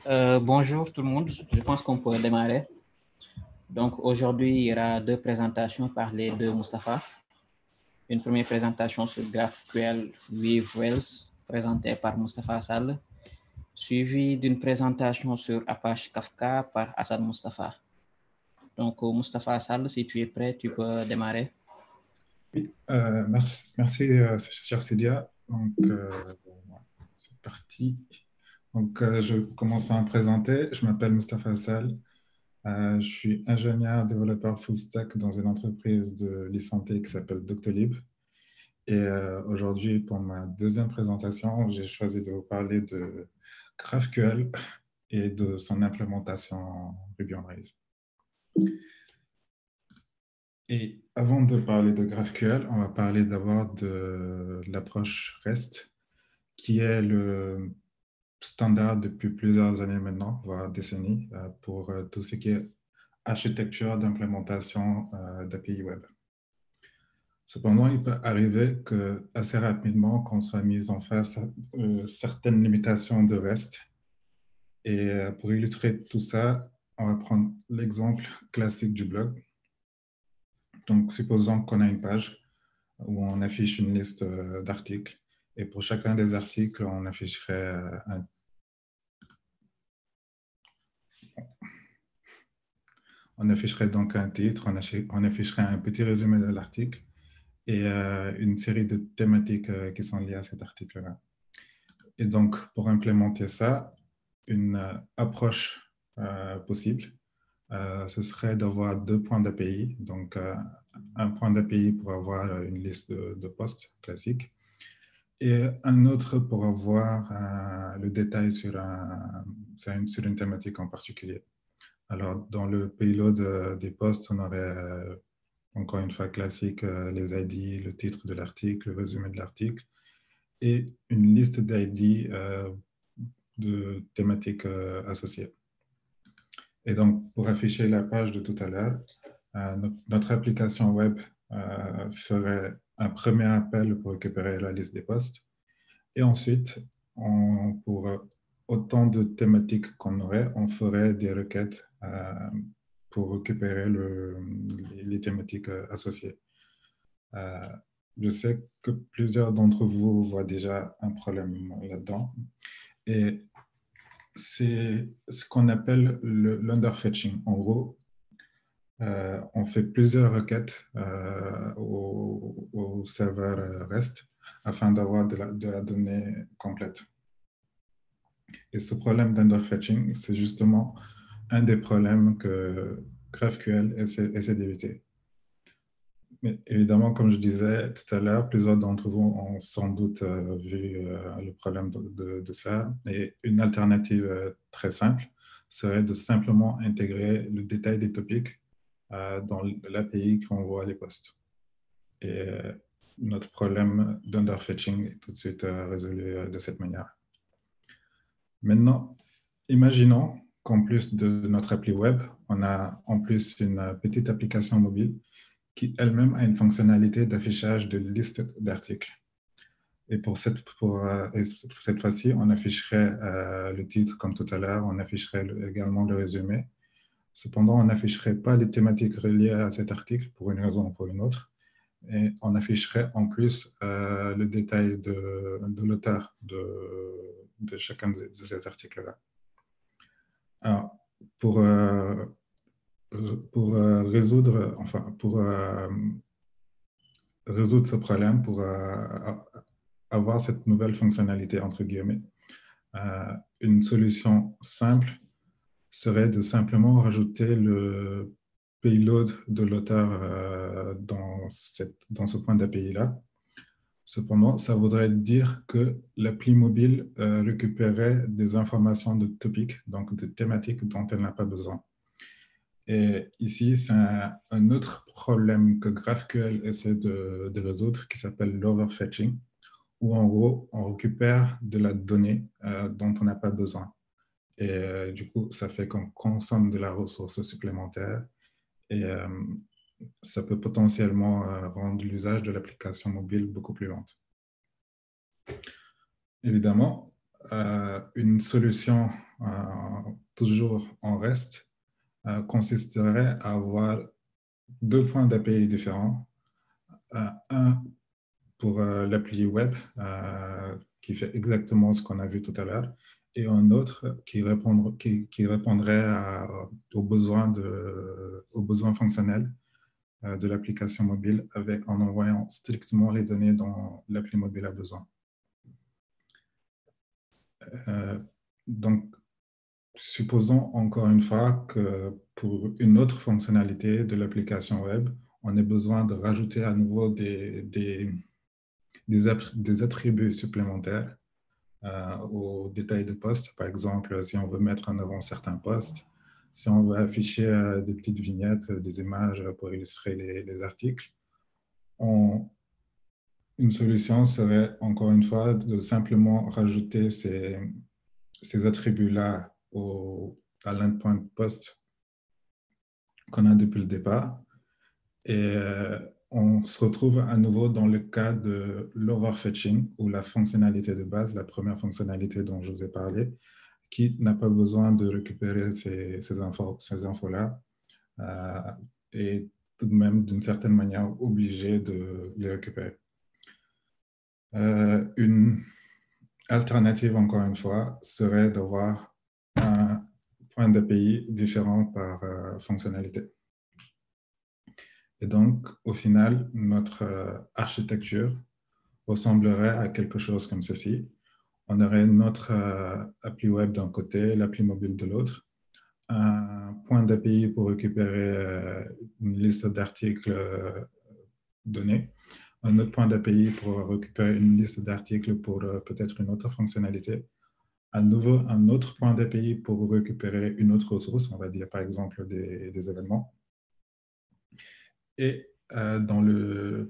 Bonjour tout le monde, je pense qu'on pourrait démarrer. Donc aujourd'hui, il y aura deux présentations par les deux Mustapha. Une première présentation sur GraphQL with Rails, présentée par Mustapha Sall, suivie d'une présentation sur Apache Kafka par Hassan Mustapha. Donc Mustapha Sall, si tu es prêt, tu peux démarrer. Oui, merci cher Célia. Donc, c'est parti. Donc, je commence par me présenter. Je m'appelle Mustapha Sall. Je suis ingénieur développeur full stack dans une entreprise de l'e-santé qui s'appelle Doctolib. Et aujourd'hui, pour ma deuxième présentation, j'ai choisi de vous parler de GraphQL et de son implémentation en Ruby on Rails. Et avant de parler de GraphQL, on va parler d'abord de l'approche REST, qui est le standard depuis plusieurs années maintenant, voire décennies, pour tout ce qui est architecture d'implémentation d'API web. Cependant, il peut arriver que assez rapidement qu'on soit mis en face à certaines limitations de REST. Et pour illustrer tout ça, on va prendre l'exemple classique du blog. Donc, supposons qu'on a une page où on affiche une liste d'articles. Et pour chacun des articles, on afficherait donc un titre, on afficherait un petit résumé de l'article et une série de thématiques qui sont liées à cet article-là. Et donc, pour implémenter ça, une approche possible, ce serait d'avoir deux points d'API. Donc, un point d'API pour avoir une liste de posts classiques et un autre pour avoir le détail sur une thématique en particulier. Alors, dans le payload des posts, on aurait encore une fois classique les ID, le titre de l'article, le résumé de l'article et une liste d'ID de thématiques associées. Et donc, pour afficher la page de tout à l'heure, notre application web ferait un premier appel pour récupérer la liste des posts. Et ensuite, pour autant de thématiques qu'on aurait, on ferait des requêtes pour récupérer les thématiques associées. Je sais que plusieurs d'entre vous voient déjà un problème là-dedans. Et c'est ce qu'on appelle l'underfetching. En gros, on fait plusieurs requêtes au serveur REST afin d'avoir de la donnée complète. Et ce problème d'underfetching, c'est justement un des problèmes que GraphQL essaie d'éviter. Mais évidemment, comme je disais tout à l'heure, plusieurs d'entre vous ont sans doute vu le problème de ça. Et une alternative très simple serait de simplement intégrer le détail des topics dans l'API qui envoie les posts. Et notre problème d'underfetching est tout de suite résolu de cette manière. Maintenant, imaginons qu'en plus de notre appli web, on a en plus une petite application mobile qui elle-même a une fonctionnalité d'affichage de liste d'articles. Et pour cette fois-ci, on afficherait le titre comme tout à l'heure, on afficherait également le résumé. Cependant, on n'afficherait pas les thématiques reliées à cet article pour une raison ou pour une autre. Et on afficherait en plus le détail de l'auteur de chacun de ces articles-là. Alors, pour résoudre, résoudre ce problème, pour avoir cette nouvelle fonctionnalité, entre guillemets, une solution simple serait de simplement rajouter le payload de l'auteur dans ce point d'API-là. Cependant, ça voudrait dire que l'appli mobile récupérait des informations de topic, donc de thématiques dont elle n'a pas besoin. Et ici, c'est un autre problème que GraphQL essaie de résoudre qui s'appelle l'overfetching, où en gros, on récupère de la donnée dont on n'a pas besoin. Et du coup, ça fait qu'on consomme de la ressource supplémentaire et ça peut potentiellement rendre l'usage de l'application mobile beaucoup plus lente. Évidemment, une solution toujours en REST consisterait à avoir deux points d'API différents. Un pour l'appli web qui fait exactement ce qu'on a vu tout à l'heure et un autre qui répondrait aux besoins fonctionnels de l'application mobile en envoyant strictement les données dont l'appli mobile a besoin. Donc, supposons encore une fois que pour une autre fonctionnalité de l'application web, on ait besoin de rajouter à nouveau des attributs supplémentaires aux détails de poste. Par exemple, si on veut mettre en avant certains postes, si on veut afficher des petites vignettes, des images pour illustrer les articles, une solution serait encore une fois de simplement rajouter ces attributs-là à l'endpoint post qu'on a depuis le départ. Et on se retrouve à nouveau dans le cas de l'overfetching, ou la fonctionnalité de base, la première fonctionnalité dont je vous ai parlé, qui n'a pas besoin de récupérer ces infos-là et tout de même, d'une certaine manière, obligé de les récupérer. Une alternative, encore une fois, serait d'avoir un point d'API différent par fonctionnalité. Et donc, au final, notre architecture ressemblerait à quelque chose comme ceci. On aurait notre appli web d'un côté, l'appli mobile de l'autre, un point d'API pour récupérer une liste d'articles donnés, un autre point d'API pour récupérer une liste d'articles pour peut-être une autre fonctionnalité, à nouveau un autre point d'API pour récupérer une autre ressource, on va dire par exemple des événements. Et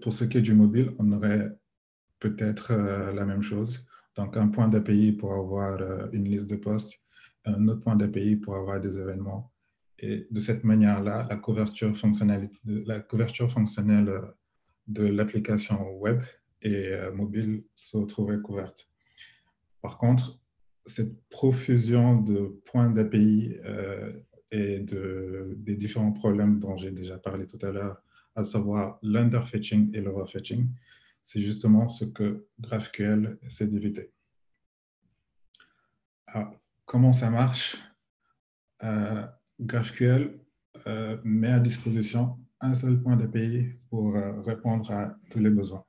pour ce qui est du mobile, on aurait peut-être la même chose. Donc, un point d'API pour avoir une liste de postes, un autre point d'API pour avoir des événements. Et de cette manière-là, la couverture fonctionnelle de l'application web et mobile se retrouverait couverte. Par contre, cette profusion de points d'API et des différents problèmes dont j'ai déjà parlé tout à l'heure, à savoir l'underfetching et l'overfetching, c'est justement ce que GraphQL essaie d'éviter. Alors, comment ça marche? GraphQL met à disposition un seul point d'API pour répondre à tous les besoins.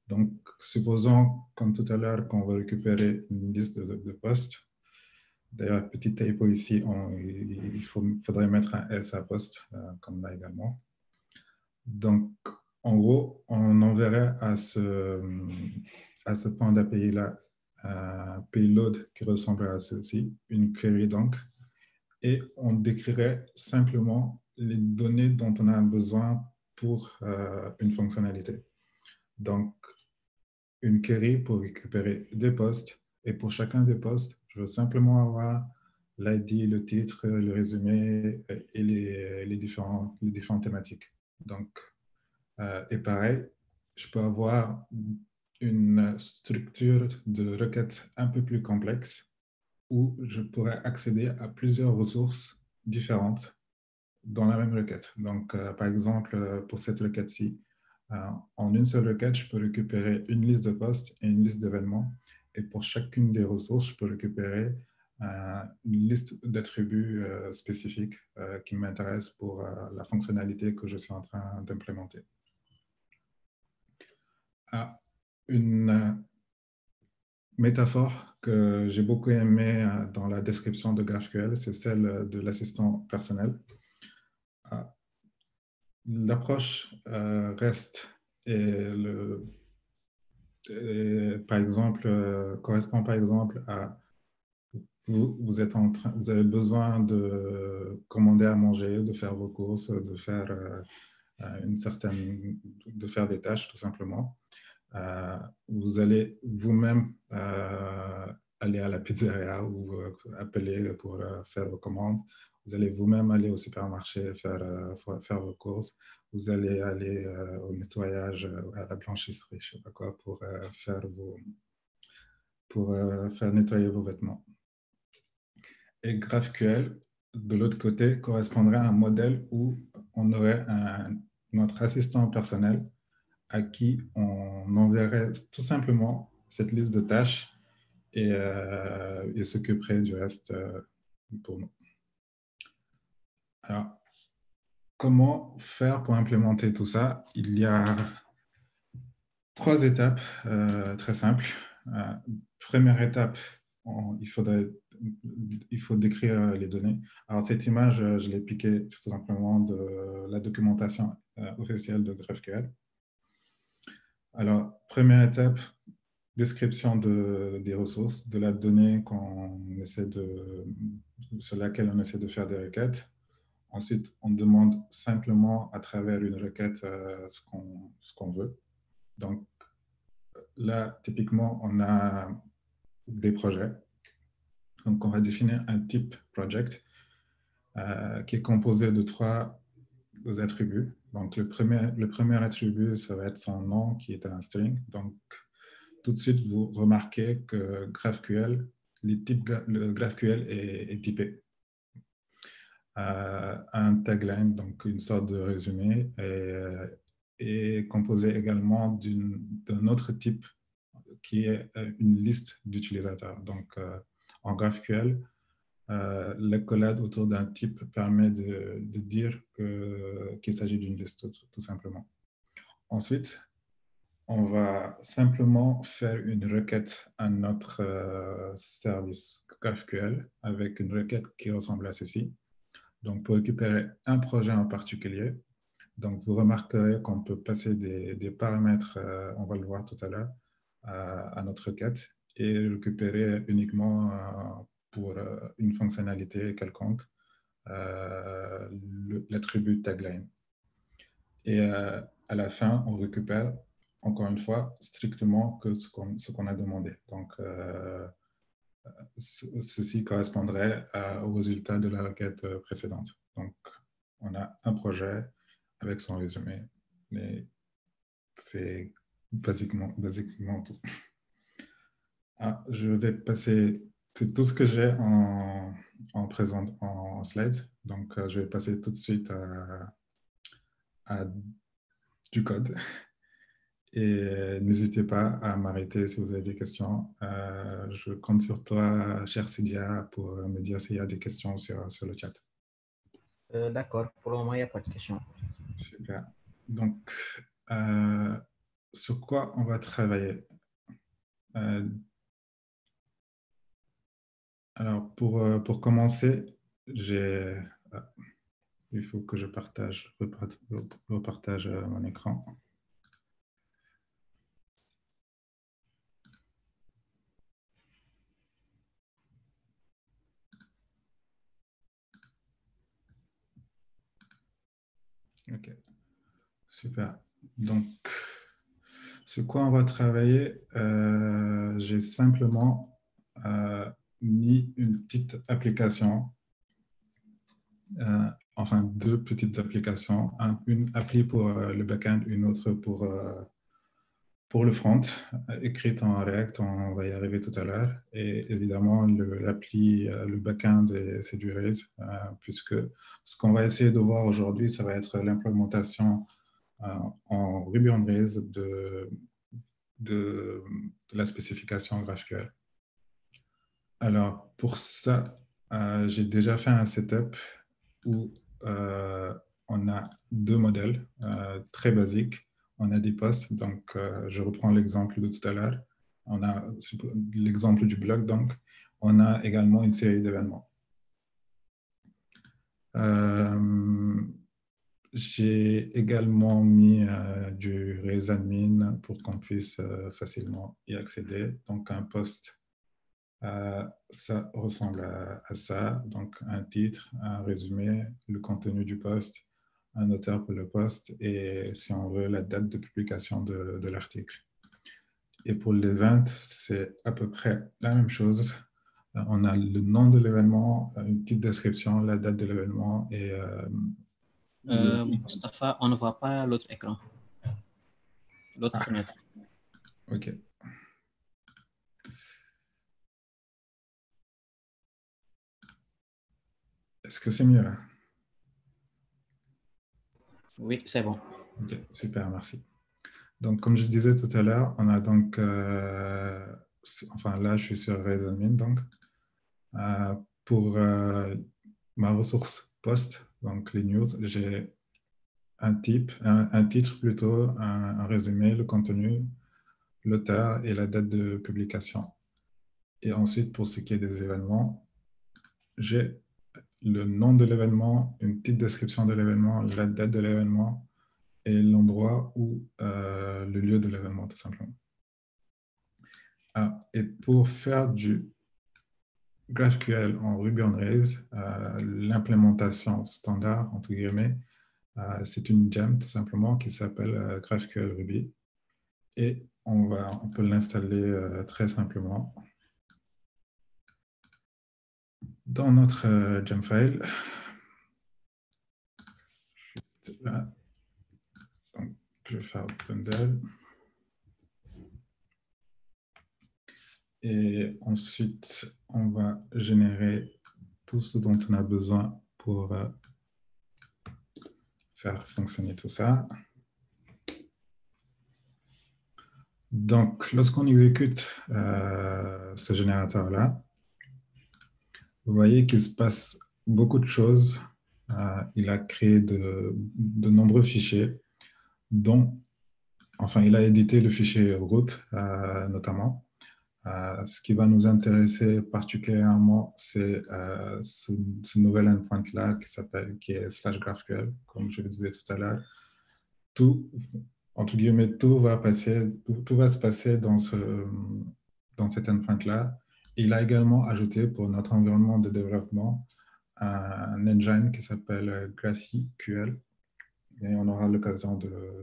Donc, supposons, comme tout à l'heure, qu'on va récupérer une liste de postes. D'ailleurs, petit typo ici, il faudrait mettre un S à poste, comme là également. Donc, en gros, on enverrait à ce point d'API-là un payload qui ressemblerait à ceci, une query donc, et on décrirait simplement les données dont on a besoin pour une fonctionnalité. Donc, une query pour récupérer des postes, et pour chacun des postes, je veux simplement avoir l'ID, le titre, le résumé et les différentes thématiques. Donc, et pareil, je peux avoir une structure de requête un peu plus complexe où je pourrais accéder à plusieurs ressources différentes dans la même requête. Donc, par exemple, pour cette requête-ci, en une seule requête, je peux récupérer une liste de postes et une liste d'événements. Et pour chacune des ressources, je peux récupérer une liste d'attributs spécifiques qui m'intéressent pour la fonctionnalité que je suis en train d'implémenter. Une métaphore que j'ai beaucoup aimée dans la description de GraphQL, c'est celle de l'assistant personnel. L'approche REST par exemple, correspond par exemple à vous avez besoin de commander à manger, de faire vos courses, de faire de faire des tâches tout simplement. Vous allez vous-même aller à la pizzeria ou appeler pour faire vos commandes. Vous allez vous-même aller au supermarché faire vos courses. Vous allez aller au nettoyage, à la blanchisserie, je ne sais pas quoi, pour faire pour faire nettoyer vos vêtements. Et GraphQL, de l'autre côté, correspondrait à un modèle où on aurait notre assistant personnel à qui on enverrait tout simplement cette liste de tâches et s'occuperait du reste pour nous. Alors, comment faire pour implémenter tout ça? Il y a 3 étapes très simples. Première étape, il faut décrire les données. Alors, cette image, je l'ai piquée tout simplement de la documentation officielle de GraphQL. Alors, première étape, description des ressources, de la donnée sur laquelle on essaie de faire des requêtes. Ensuite, on demande simplement à travers une requête ce qu'on veut. Donc, là, typiquement, on a des projets. Donc, on va définir un type project qui est composé de 3 attributs. Donc, le premier attribut, ça va être son nom qui est un string. Donc, tout de suite, vous remarquez que GraphQL, le GraphQL est typé. Un tagline, donc une sorte de résumé, est composé également d'un autre type qui est une liste d'utilisateurs. Donc, en GraphQL, l'accolade autour d'un type permet de dire qu'il s'agit d'une liste, tout simplement. Ensuite, on va simplement faire une requête à notre service GraphQL avec une requête qui ressemble à ceci. Donc, pour récupérer un projet en particulier, donc vous remarquerez qu'on peut passer des paramètres, on va le voir tout à l'heure, à notre requête et récupérer uniquement pour une fonctionnalité quelconque l'attribut tagline. Et à la fin, on récupère, encore une fois, strictement que ce qu'on a demandé. Donc, ceci correspondrait au résultat de la requête précédente. Donc, on a un projet avec son résumé. Et c'est basiquement tout. Je vais passer tout ce que j'ai en slides. Donc, je vais passer tout de suite à du code. Et n'hésitez pas à m'arrêter si vous avez des questions. Je compte sur toi, cher Cydia, pour me dire s'il y a des questions sur le chat. D'accord, pour le moment, il n'y a pas de questions. Super. Donc, sur quoi on va travailler? Alors, pour commencer, il faut que je repartage mon écran. OK, super. Donc, sur quoi on va travailler? J'ai simplement mis une petite application, enfin 2 petites applications, une appli pour le backend, une autre pour le front, écrite en React, on va y arriver tout à l'heure. Et évidemment, l'appli, le backend, c'est du Rails, puisque ce qu'on va essayer de voir aujourd'hui, ça va être l'implémentation en Ruby on Rails de la spécification GraphQL. Alors, pour ça, j'ai déjà fait un setup où on a 2 modèles très basiques. On a des postes, donc je reprends l'exemple de tout à l'heure. On a l'exemple du blog, donc on a également une série d'événements. J'ai également mis du Rails Admin pour qu'on puisse facilement y accéder. Donc un post, ça ressemble à ça. Donc un titre, un résumé, le contenu du post, un auteur pour le post et si on veut la date de publication de l'article. Et pour l'event, c'est à peu près la même chose. On a le nom de l'événement, une petite description, la date de l'événement et Mustapha, on ne voit pas l'autre écran, l'autre fenêtre. OK. Est-ce que c'est mieux là? Oui, c'est bon. Ok, super, merci. Donc, comme je disais tout à l'heure, on a donc, enfin là, je suis sur Reason.me, donc, pour ma ressource post, donc les news, j'ai un titre plutôt, un résumé, le contenu, l'auteur et la date de publication. Et ensuite, pour ce qui est des événements, j'ai le nom de l'événement, une petite description de l'événement, la date de l'événement et l'endroit ou le lieu de l'événement, tout simplement. Et pour faire du GraphQL en Ruby on Rails, l'implémentation standard, entre guillemets, c'est une gem tout simplement qui s'appelle GraphQL Ruby. Et on peut l'installer très simplement dans notre gem file. Juste là. Donc, je vais faire bundle. Et ensuite, on va générer tout ce dont on a besoin pour faire fonctionner tout ça. Donc, lorsqu'on exécute ce générateur-là, vous voyez qu'il se passe beaucoup de choses. Il a créé de nombreux fichiers, dont, enfin, il a édité le fichier root, notamment. Ce qui va nous intéresser particulièrement, c'est ce nouvel endpoint-là qui est /GraphQL, comme je le disais tout à l'heure. Tout, entre guillemets, tout va se passer dans cet endpoint-là. Il a également ajouté pour notre environnement de développement un engine qui s'appelle GraphQL, et on aura l'occasion de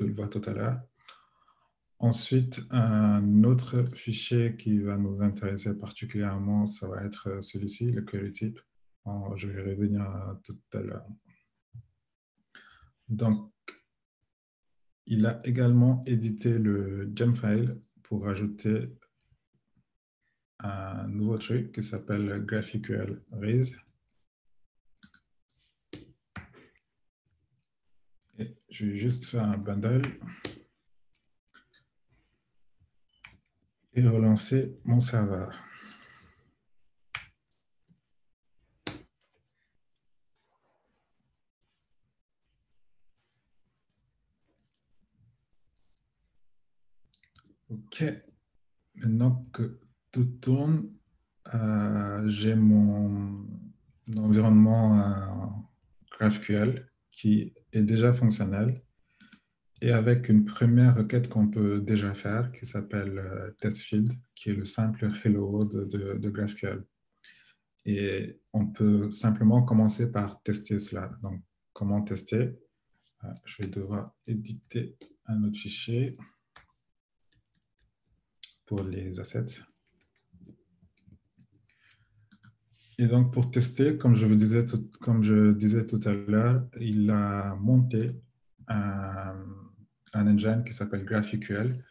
le voir tout à l'heure. Ensuite, un autre fichier qui va nous intéresser particulièrement, ça va être celui-ci, le query type. Je vais y revenir tout à l'heure. Donc, il a également édité le gemfile pour ajouter un nouveau truc qui s'appelle GraphQL Raise. Et je vais juste faire un bundle et relancer mon serveur. OK. Maintenant que tout tourne, j'ai mon environnement GraphQL qui est déjà fonctionnel et avec une première requête qu'on peut déjà faire qui s'appelle testField, qui est le simple hello world de GraphQL. Et on peut simplement commencer par tester cela. Donc, comment tester? Je vais devoir éditer un autre fichier pour les assets. Et donc, pour tester, comme je disais tout à l'heure, il a monté un engine qui s'appelle GraphQL.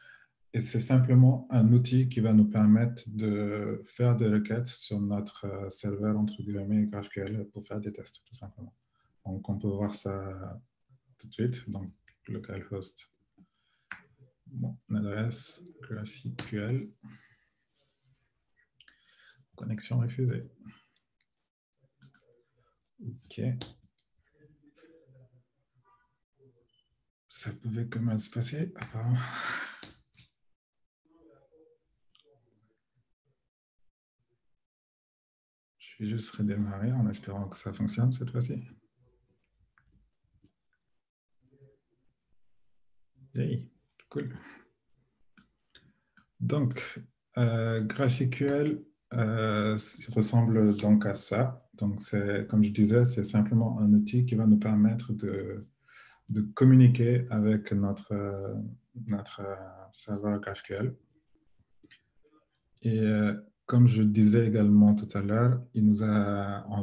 Et c'est simplement un outil qui va nous permettre de faire des requêtes sur notre serveur, entre guillemets, GraphQL pour faire des tests, tout simplement. Donc, on peut voir ça tout de suite. Donc, localhost, mon adresse, GraphQL, connexion refusée. OK. Ça pouvait quand même se passer, apparemment. Je vais juste redémarrer en espérant que ça fonctionne cette fois-ci. Hey, cool. Donc, GraphQL ressemble donc à ça. Donc, comme je disais, c'est simplement un outil qui va nous permettre de communiquer avec notre serveur GraphQL. Et comme je disais également tout à l'heure, il nous a, en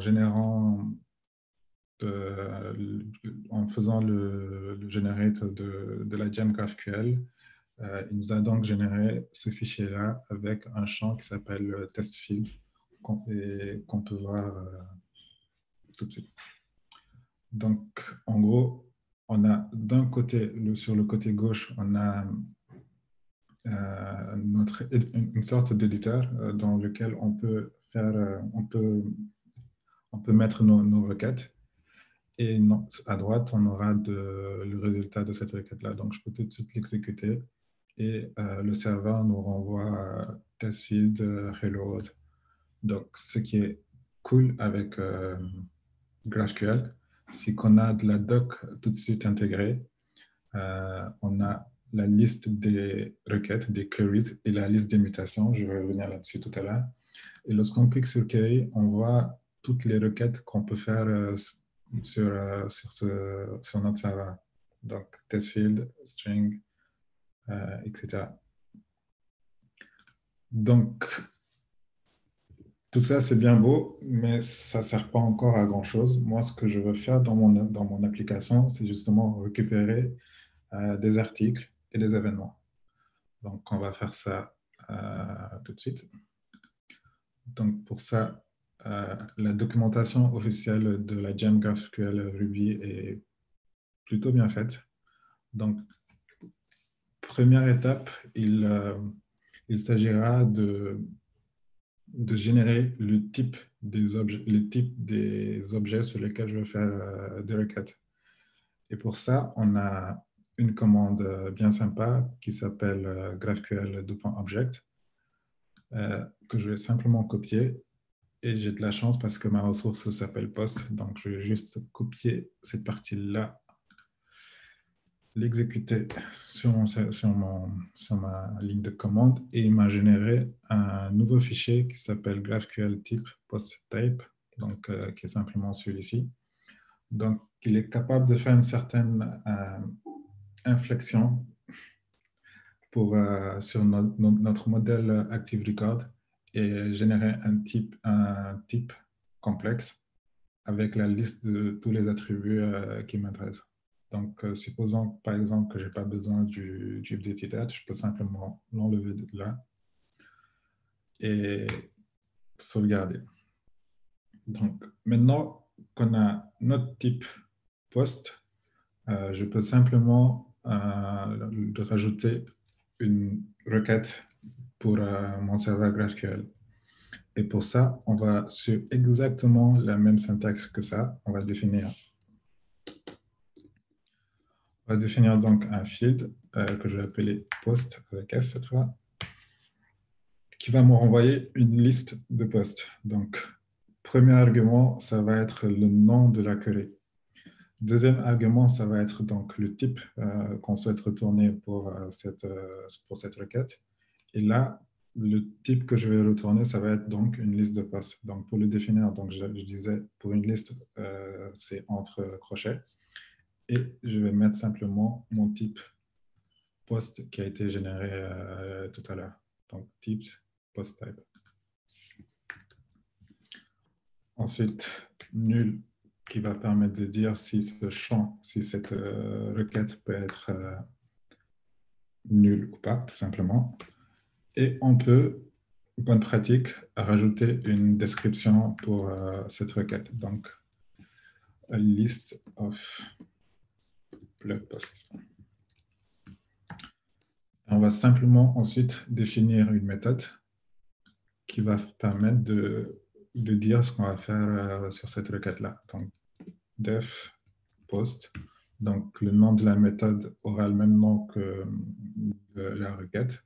faisant le generate de la gem GraphQL, il nous a donc généré ce fichier-là avec un champ qui s'appelle testField qu'on peut voir tout de suite. Donc, en gros, on a d'un côté, sur le côté gauche, on a une sorte d'éditeur dans lequel on peut faire, on peut mettre nos requêtes. Et à droite, on aura le résultat de cette requête-là. Donc, je peux tout de suite l'exécuter. Et le serveur nous renvoie test field, hello world. Donc, ce qui est cool avec GraphQL, c'est qu'on a de la doc tout de suite intégrée. On a la liste des requêtes, des queries et la liste des mutations. Je vais revenir là-dessus tout à l'heure. Et lorsqu'on clique sur query, on voit toutes les requêtes qu'on peut faire sur notre serveur. Donc, test field, string, etc. Donc, tout ça, c'est bien beau, mais ça ne sert pas encore à grand-chose. Moi, ce que je veux faire dans mon application, c'est justement récupérer des articles et des événements. Donc, on va faire ça tout de suite. Donc, pour ça, la documentation officielle de la Gem GraphQL Ruby est plutôt bien faite. Donc, première étape, il s'agira de générer le type des objets sur lesquels je veux faire des requêtes. Et pour ça, on a une commande bien sympa qui s'appelle GraphQL.object que je vais simplement copier. Et j'ai de la chance parce que ma ressource s'appelle post. Donc, je vais juste copier cette partie-là, l'exécuter sur ma ligne de commande et il m'a généré un nouveau fichier qui s'appelle GraphQL type post-type, donc qui est simplement celui-ci. Donc, il est capable de faire une certaine inflexion sur notre modèle Active Record et générer un type complexe avec la liste de tous les attributs qui m'intéressent. Donc, supposons par exemple que je n'ai pas besoin du update date, je peux simplement l'enlever de là et sauvegarder. Donc, maintenant qu'on a notre type post, je peux simplement rajouter une requête pour mon serveur GraphQL. Et pour ça, on va sur exactement la même syntaxe que ça. On va définir donc un field que je vais appeler post avec S cette fois, qui va me renvoyer une liste de posts. Donc, premier argument, ça va être le nom de la query. Deuxième argument, ça va être donc le type qu'on souhaite retourner pour cette requête. Et là, le type que je vais retourner, ça va être donc une liste de posts. Donc, pour le définir, donc je disais, pour une liste, c'est entre crochets. Et je vais mettre simplement mon type post qui a été généré tout à l'heure. Donc, types post type. Ensuite, nul qui va permettre de dire si ce champ, si cette requête peut être nulle ou pas, tout simplement. Et on peut, bonne pratique, rajouter une description pour cette requête. Donc, a list of blog posts. On va simplement ensuite définir une méthode qui va permettre de dire ce qu'on va faire sur cette requête-là. Donc, def post. Donc, le nom de la méthode aura le même nom que la requête.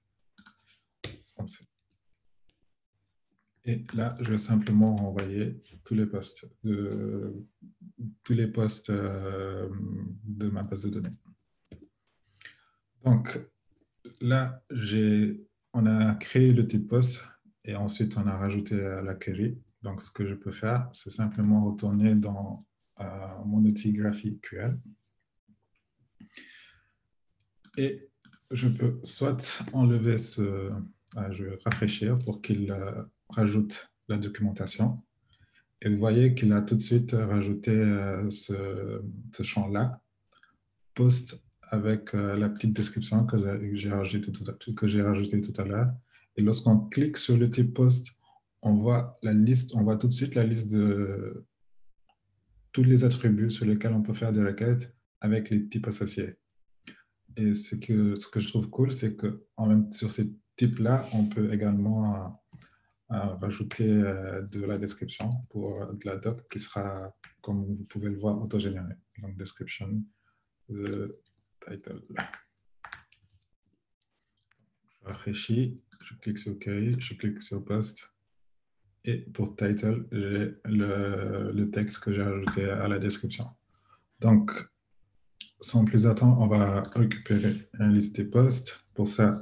Et là, je vais simplement renvoyer tous les posts de ma base de données. Donc, là, on a créé le type post et ensuite on a rajouté la query. Donc, ce que je peux faire, c'est simplement retourner dans mon outil GraphQL. Et je peux soit enlever je vais rafraîchir pour qu'il rajoute la documentation. Et vous voyez qu'il a tout de suite rajouté ce champ-là, post avec la petite description que j'ai rajoutée tout à l'heure. Et lorsqu'on clique sur le type post, on voit tout de suite la liste tous les attributs sur lesquels on peut faire des requêtes avec les types associés. Et ce que je trouve cool, c'est que sur ces types-là, on peut également rajouter de la description pour de la doc qui sera, comme vous pouvez le voir, autogénérée. Donc, description, the title. Je rafraîchis, je clique sur query, je clique sur post. Et pour title, j'ai le texte que j'ai ajouté à la description. Donc, sans plus attendre, on va récupérer une liste des posts. Pour ça,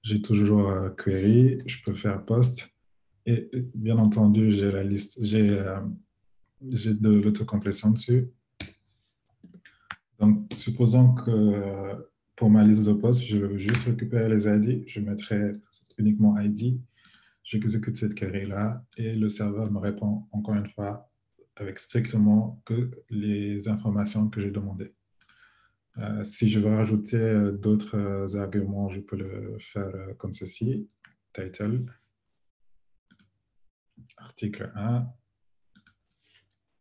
j'ai toujours query, je peux faire post. Et bien entendu, j'ai la liste, j'ai de l'autocomplétion dessus. Donc, supposons que pour ma liste de posts, je veux juste récupérer les ID, je mettrai uniquement ID, j'exécute cette query-là et le serveur me répond encore une fois avec strictement que les informations que j'ai demandées. Si je veux rajouter d'autres arguments, je peux le faire comme ceci. Title, article 1.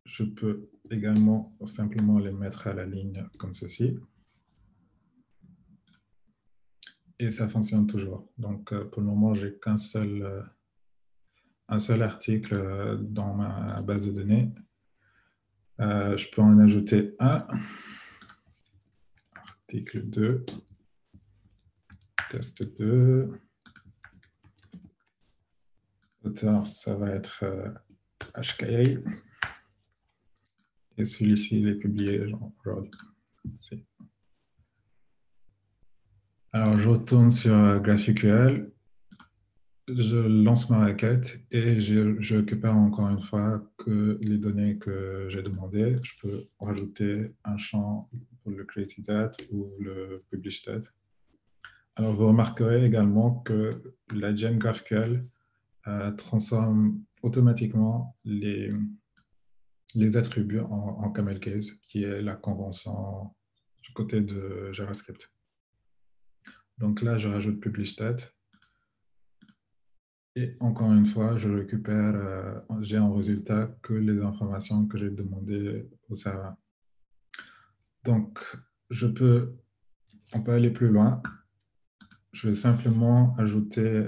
Je peux également simplement les mettre à la ligne comme ceci. Et ça fonctionne toujours. Donc, pour le moment, j'ai qu'un seul, un seul article dans ma base de données. Je peux en ajouter un. Article 2. Test 2. Auteur, ça va être HKI. Et celui-ci, il est publié aujourd'hui. Alors, je retourne sur GraphQL. Je lance ma requête et je récupère encore une fois que les données que j'ai demandées. Je peux rajouter un champ pour le create date ou le publish date. Alors, vous remarquerez également que la gem GraphQL transforme automatiquement les attributs en camel case, qui est la convention du côté de JavaScript. Donc là, je rajoute publish date. Et encore une fois, je récupère, j'ai en résultat que les informations que j'ai demandées au serveur. Donc, on peut aller plus loin. Je vais simplement ajouter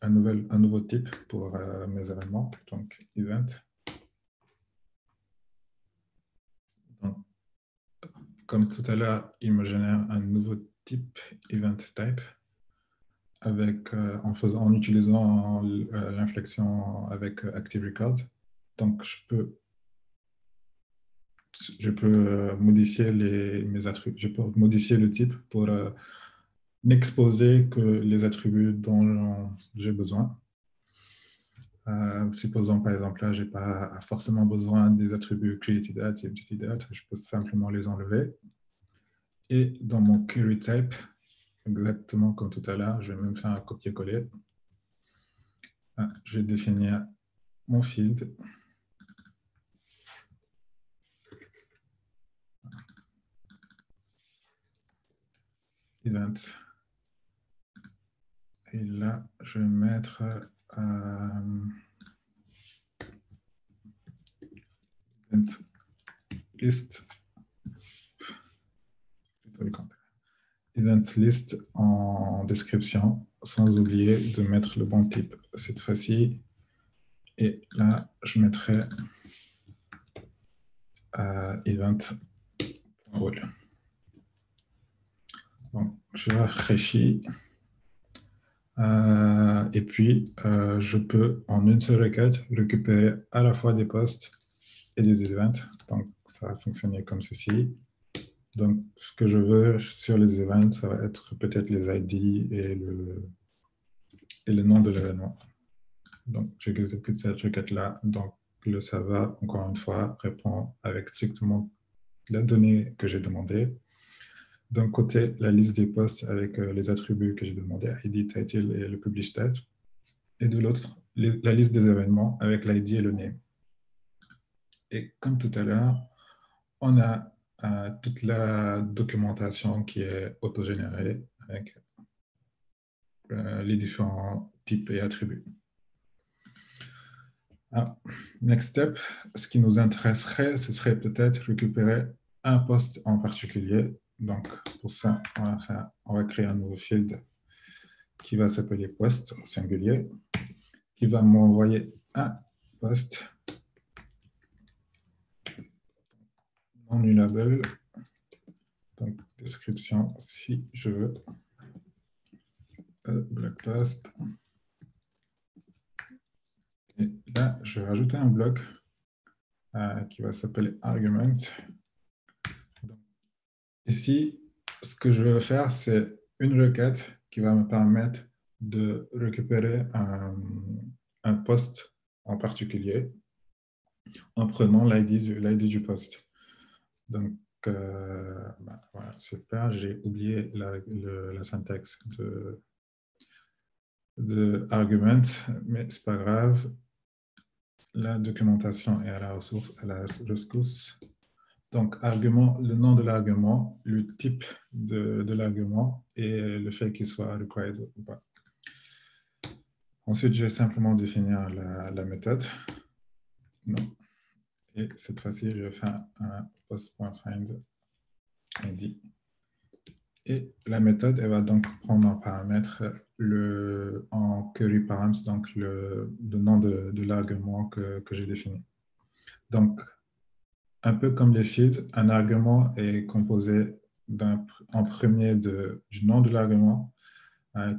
un nouveau type pour mes événements, donc event. Donc, comme tout à l'heure, il me génère un nouveau type event type en utilisant l'inflexion avec Active Record. Donc, je peux modifier mes attributs, je peux modifier le type pour n'exposer que les attributs dont j'ai besoin. Supposons par exemple là, je n'ai pas forcément besoin des attributs createDate et updatedDate, je peux simplement les enlever. Et dans mon query type, exactement comme tout à l'heure, je vais même faire un copier-coller. Je vais définir mon field. Event. Et là, je vais mettre event list. Event list en description, sans oublier de mettre le bon type cette fois-ci. Et là, je mettrai event.role. Donc, je rafraîchis. Et puis, je peux, en une seule requête, récupérer à la fois des posts et des events. Donc, ça va fonctionner comme ceci. Donc, ce que je veux sur les events, ça va être peut-être les ID et le nom de l'événement. Donc, j'exécute cette requête-là. Donc, le serveur, encore une fois, répond avec strictement la donnée que j'ai demandée. D'un côté, la liste des posts avec les attributs que j'ai demandé, ID, title et le publish date. Et de l'autre, la liste des événements avec l'ID et le name. Et comme tout à l'heure, on a toute la documentation qui est autogénérée avec les différents types et attributs. next step, ce qui nous intéresserait, ce serait peut-être récupérer un poste en particulier. Donc, pour ça, on va créer un nouveau field qui va s'appeler post au singulier, qui va m'envoyer un post non nullable. Donc, description, si je veux, bloc post. Et là, je vais rajouter un bloc qui va s'appeler argument. Donc, ici, ce que je veux faire, c'est une requête qui va me permettre de récupérer un poste en particulier en prenant l'ID du poste. Donc, voilà, super, j'ai oublié la syntaxe de argument, mais c'est pas grave. La documentation est à la rescousse. Donc, argument, le nom de l'argument, le type de l'argument et le fait qu'il soit required ou pas. Ensuite, je vais simplement définir la méthode. Non. Et cette fois-ci, je vais faire un post.find ID. Et la méthode, elle va donc prendre en paramètre en query params, donc le nom de l'argument que j'ai défini. Donc, un peu comme les fields, un argument est composé en premier du nom de l'argument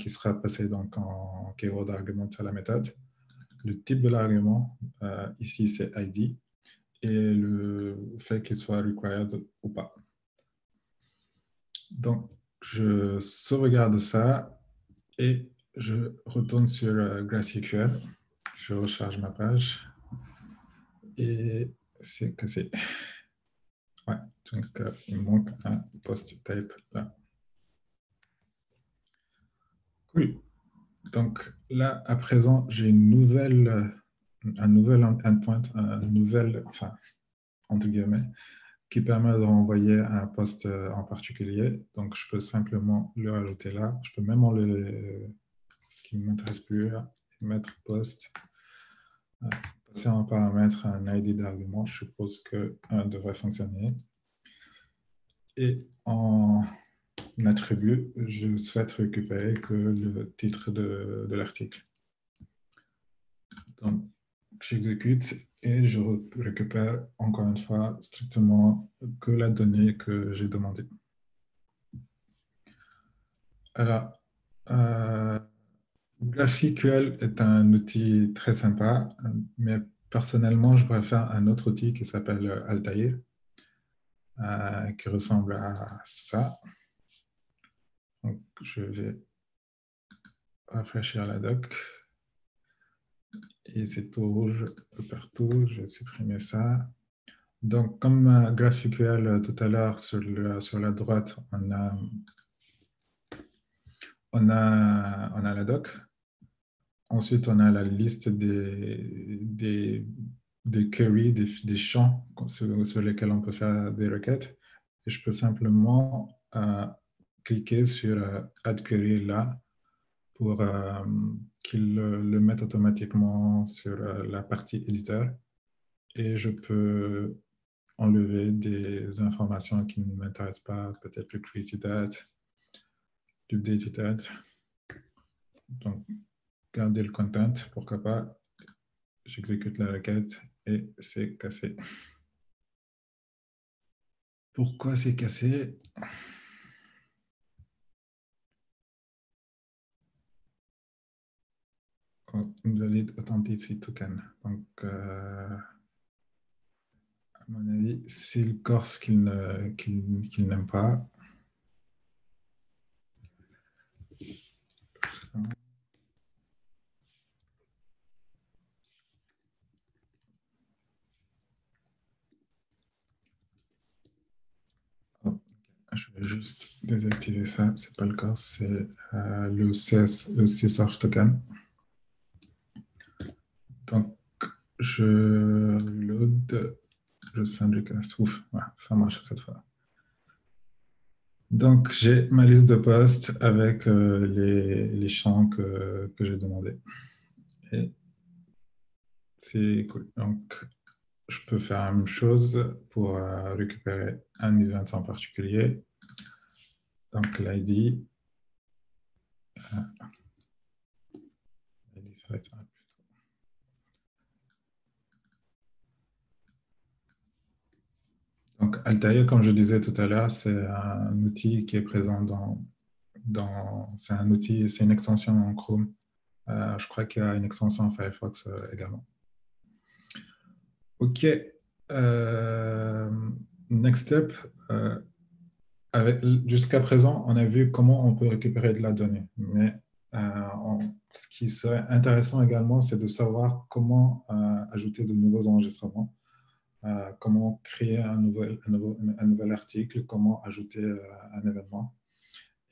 qui sera passé donc en keyword argument à la méthode. Le type de l'argument, ici c'est ID, et le fait qu'il soit required ou pas. Donc, je sauvegarde ça et je retourne sur GraphQL. Je recharge ma page et c'est cassé. Ouais, donc il manque un post type là. Cool. Donc là, à présent, j'ai un nouvel endpoint, enfin, entre guillemets, qui permet de renvoyer un post en particulier. Donc, je peux simplement le rajouter là. Je peux même enlever ce qui ne m'intéresse plus, mettre post, passer en paramètre un ID d'argument. Je suppose qu'un devrait fonctionner. Et en attribut, je souhaite récupérer que le titre de l'article. Donc, j'exécute et je récupère encore une fois strictement que la donnée que j'ai demandée. Alors, GraphQL est un outil très sympa, mais personnellement, je préfère un autre outil qui s'appelle Altair, qui ressemble à ça. Donc, je vais rafraîchir la doc. Et c'est tout rouge partout, je vais supprimer ça. Donc, comme GraphQL tout à l'heure, sur la droite, on a la doc. Ensuite, on a la liste des queries, des champs sur lesquels on peut faire des requêtes. Et je peux simplement cliquer sur Add Query là pour qu'il le mette automatiquement sur la partie éditeur. Et je peux enlever des informations qui ne m'intéressent pas, peut-être le created date, l'updated date. Donc, garder le content, pourquoi pas. J'exécute la requête et c'est cassé. Pourquoi c'est cassé? Invalid authenticity token. Donc, à mon avis, c'est le corse qu'il n'aime pas. Je vais juste désactiver ça. C'est pas le corse, c'est le CSRF token. Donc, je load, je syndicasse. Ouf, ouais, ça marche cette fois. Donc, j'ai ma liste de postes avec les champs que j'ai demandé. Et C'est cool. Donc, je peux faire la même chose pour récupérer un event en particulier. Donc, l'ID. Donc, Altair, comme je disais tout à l'heure, c'est un outil qui est présent c'est un outil, c'est une extension en Chrome. Je crois qu'il y a une extension en Firefox également. OK. Next step. Jusqu'à présent, on a vu comment on peut récupérer de la donnée. Mais ce qui serait intéressant également, c'est de savoir comment ajouter de nouveaux enregistrements, comment créer un nouvel article, comment ajouter un événement.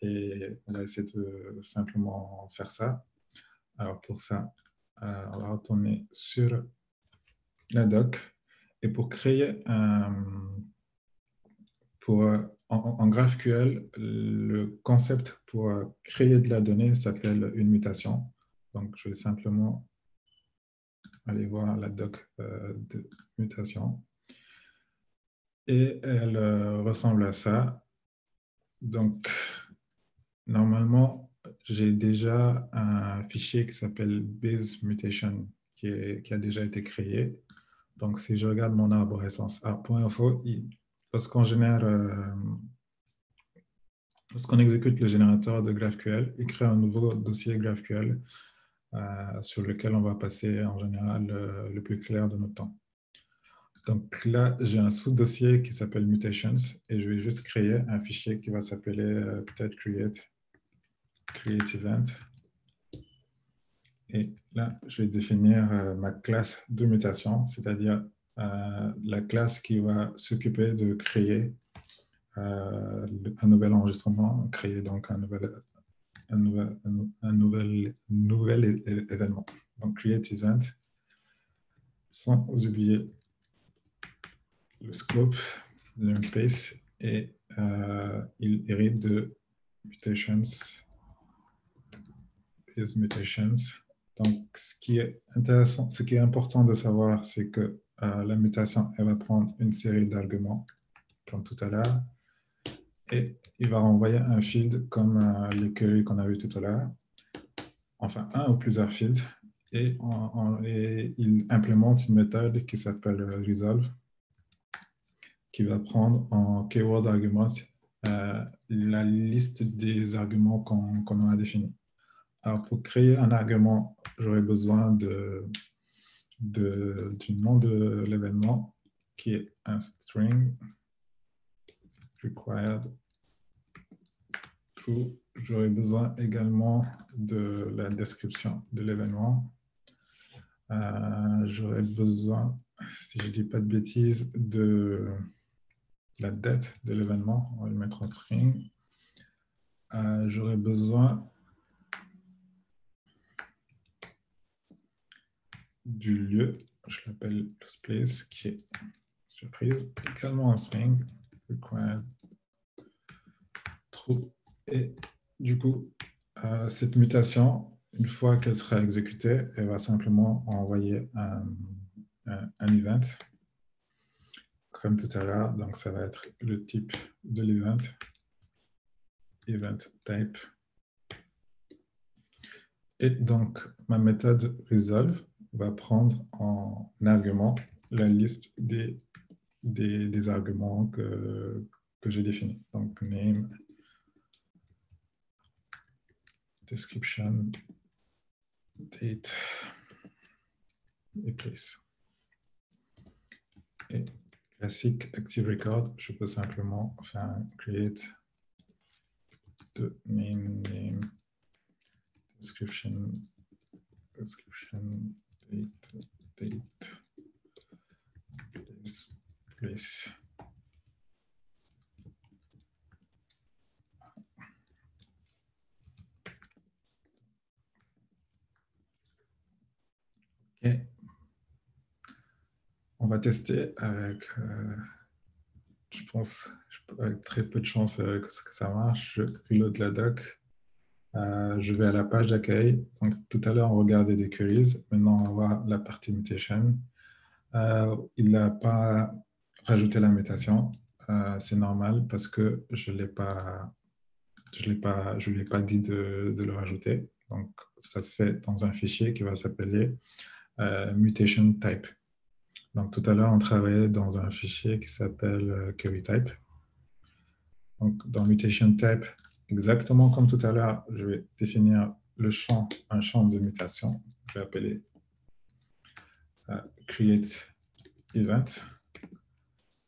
Et on va essayer de simplement faire ça. Alors pour ça, on va retourner sur la doc. Et pour créer en GraphQL, le concept pour créer de la donnée s'appelle une mutation. Donc, je vais simplement aller voir la doc de mutation. Et elle ressemble à ça. Donc, normalement, j'ai déjà un fichier qui s'appelle BaseMutation qui a déjà été créé. Donc, si je regarde mon arborescence, point info, lorsqu'on exécute le générateur de GraphQL, il crée un nouveau dossier GraphQL sur lequel on va passer en général le plus clair de notre temps. Donc là, j'ai un sous-dossier qui s'appelle Mutations et je vais juste créer un fichier qui va s'appeler peut-être create event. Et là, je vais définir ma classe de mutation, c'est-à-dire la classe qui va s'occuper de créer un nouvel enregistrement, créer donc un nouvel événement. Donc, create event, sans oublier le scope, le namespace, et il hérite de mutations, is mutations. Donc, ce qui est intéressant, ce qui est important de savoir, c'est que la mutation, elle va prendre une série d'arguments, comme tout à l'heure, et il va renvoyer un field comme les queries qu'on a vu tout à l'heure, enfin un ou plusieurs fields, et il implémente une méthode qui s'appelle resolve, qui va prendre en keyword arguments la liste des arguments qu'on a définis. Alors, pour créer un argument, j'aurai besoin du nom de l'événement, qui est un string required true. J'aurai besoin également de la description de l'événement. J'aurai besoin, si je ne dis pas de bêtises, de la date de l'événement. On va le mettre en string. J'aurai besoin du lieu, je l'appelle place, qui est surprise, également en string, required true. Et du coup, cette mutation, une fois qu'elle sera exécutée, elle va simplement envoyer un event, comme tout à l'heure. Donc, ça va être le type de l'event, event type. Et donc, ma méthode resolve va prendre en argument la liste des arguments que j'ai définis. Donc, name, description, date et place. Et classique Active Record, je peux simplement faire create de name, description, date, place. OK. On va tester avec, je pense, avec très peu de chance que ça marche. Je reload la doc. Je vais à la page d'accueil. Donc, tout à l'heure, on regardait des queries. Maintenant, on va la partie mutation. Il n'a pas rajouté la mutation. C'est normal parce que je ne lui ai pas dit de le rajouter. Donc, ça se fait dans un fichier qui va s'appeler mutation type. Donc, tout à l'heure, on travaillait dans un fichier qui s'appelle query type. Donc, dans mutation type, exactement comme tout à l'heure, je vais définir un champ de mutation. Je vais appeler create event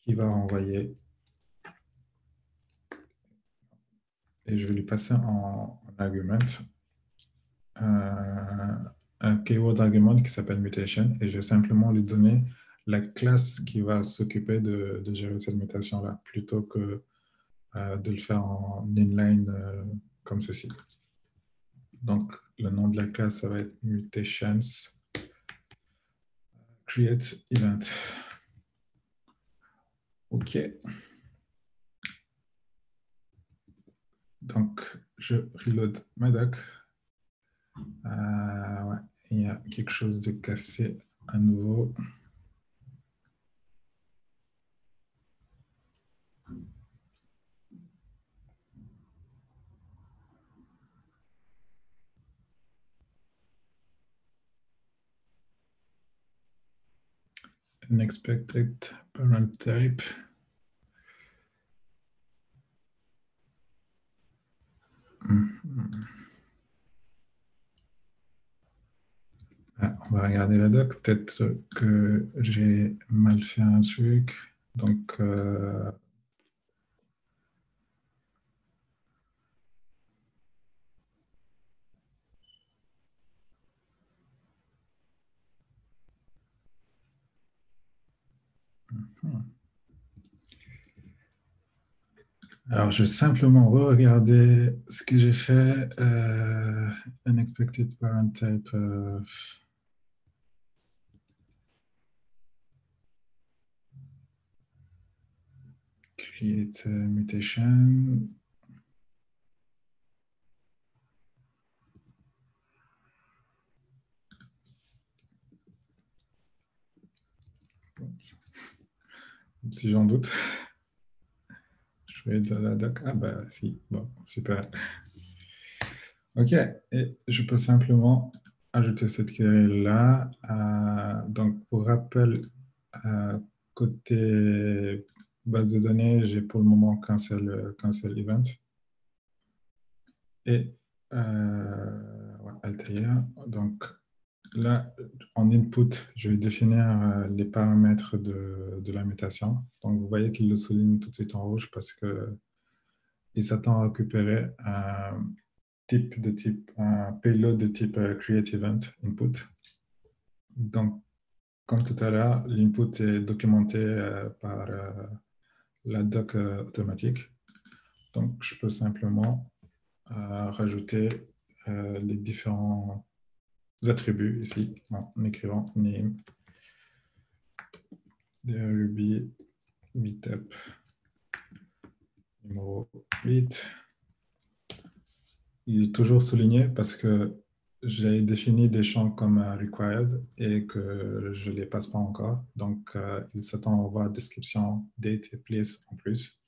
qui va renvoyer et je vais lui passer en argument un keyword argument qui s'appelle mutation et je vais simplement lui donner la classe qui va s'occuper de gérer cette mutation-là plutôt que de le faire en inline comme ceci. Donc, le nom de la classe, ça va être mutations create event. OK. Donc, je reload ma doc. Ouais, il y a quelque chose de cassé à nouveau. Unexpected parent type. Ah, on va regarder la doc. Peut-être que j'ai mal fait un truc. Donc, alors, je vais simplement re-regarder ce que j'ai fait. Unexpected parent type. Create mutation. Si j'en doute. Je vais dans la doc. Ah bah si, bon, super. OK, et je peux simplement ajouter cette query-là. Donc, pour rappel, côté base de données, j'ai pour le moment qu'un seul event. Et ouais, Altair. Donc, là, en input, je vais définir les paramètres de la mutation. Donc, vous voyez qu'il le souligne tout de suite en rouge parce qu'il s'attend à récupérer un payload de type create event input. Donc, comme tout à l'heure, l'input est documenté par la doc automatique. Donc, je peux simplement rajouter les différents attributs ici en écrivant name de Ruby meetup numéro 8. Il est toujours souligné parce que j'ai défini des champs comme required et que je ne les passe pas encore. Donc, il s'attend à voir description, date et place en plus.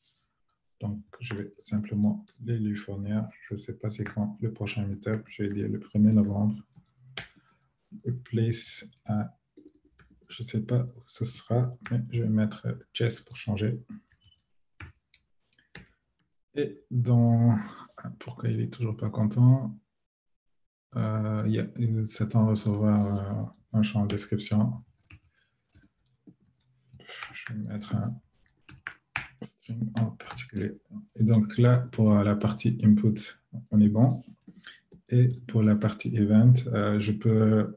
Donc, je vais simplement les lui fournir. Je ne sais pas c'est quand le prochain meetup. Je vais dire le 1er novembre. Le place, je ne sais pas où ce sera, mais je vais mettre chess pour changer. Et pourquoi il n'est toujours pas content? Il s'attend à recevoir un champ de description. Je vais mettre un string en particulier. Et donc là, pour la partie input, on est bon. Et pour la partie event, je peux,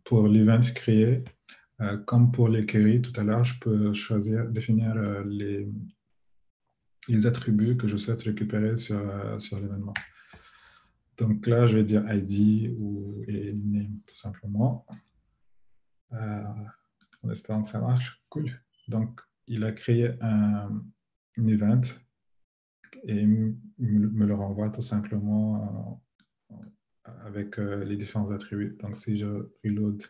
pour l'event créé, comme pour les queries tout à l'heure, je peux définir les attributs que je souhaite récupérer sur l'événement. Donc là, je vais dire ID ou name tout simplement. En espérant que ça marche. Cool. Donc, il a créé un event et me le renvoie tout simplement avec les différents attributs. Donc, si je reload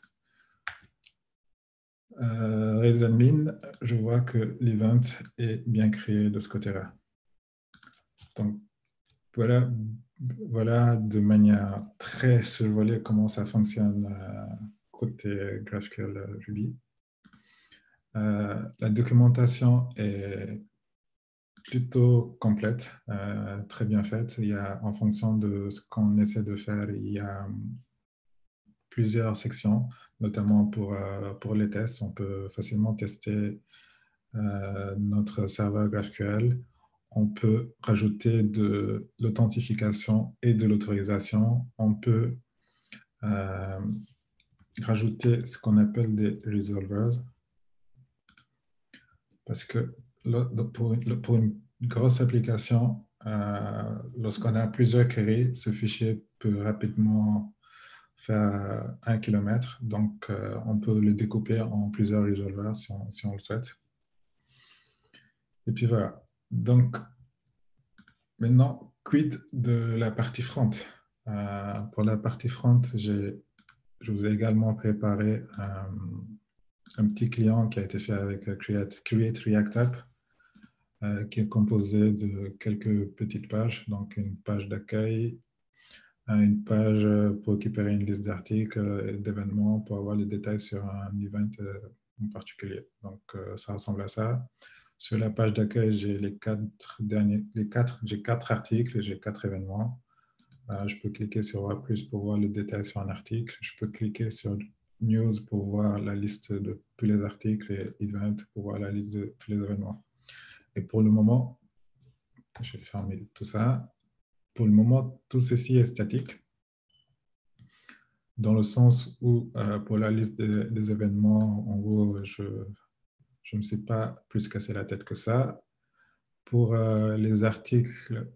RaisonMin, je vois que l'event est bien créé de ce côté-là. Donc, voilà de manière très survolée comment ça fonctionne côté GraphQL Ruby. La documentation est plutôt complète, très bien faite. Il y a, en fonction de ce qu'on essaie de faire, il y a plusieurs sections, notamment pour les tests. On peut facilement tester notre serveur GraphQL. On peut rajouter de l'authentification et de l'autorisation. On peut rajouter ce qu'on appelle des resolvers. Parce que pour une grosse application, lorsqu'on a plusieurs queries, ce fichier peut rapidement faire 1 km. Donc, on peut le découper en plusieurs resolvers si on le souhaite. Et puis voilà. Donc, maintenant, quid de la partie front? Pour la partie front, je vous ai également préparé un petit client qui a été fait avec Create React App, qui est composé de quelques petites pages, donc une page d'accueil, une page pour récupérer une liste d'articles et d'événements pour avoir les détails sur un event en particulier. Donc, ça ressemble à ça. Sur la page d'accueil, j'ai quatre articles et j'ai 4 événements. Je peux cliquer sur voir plus pour voir les détails sur un article. Je peux cliquer sur News pour voir la liste de tous les articles et Event pour voir la liste de tous les événements. Et pour le moment, je vais fermer tout ça. Pour le moment, tout ceci est statique, dans le sens où pour la liste des événements, en gros, je ne me suis pas plus cassé la tête que ça. Pour les articles,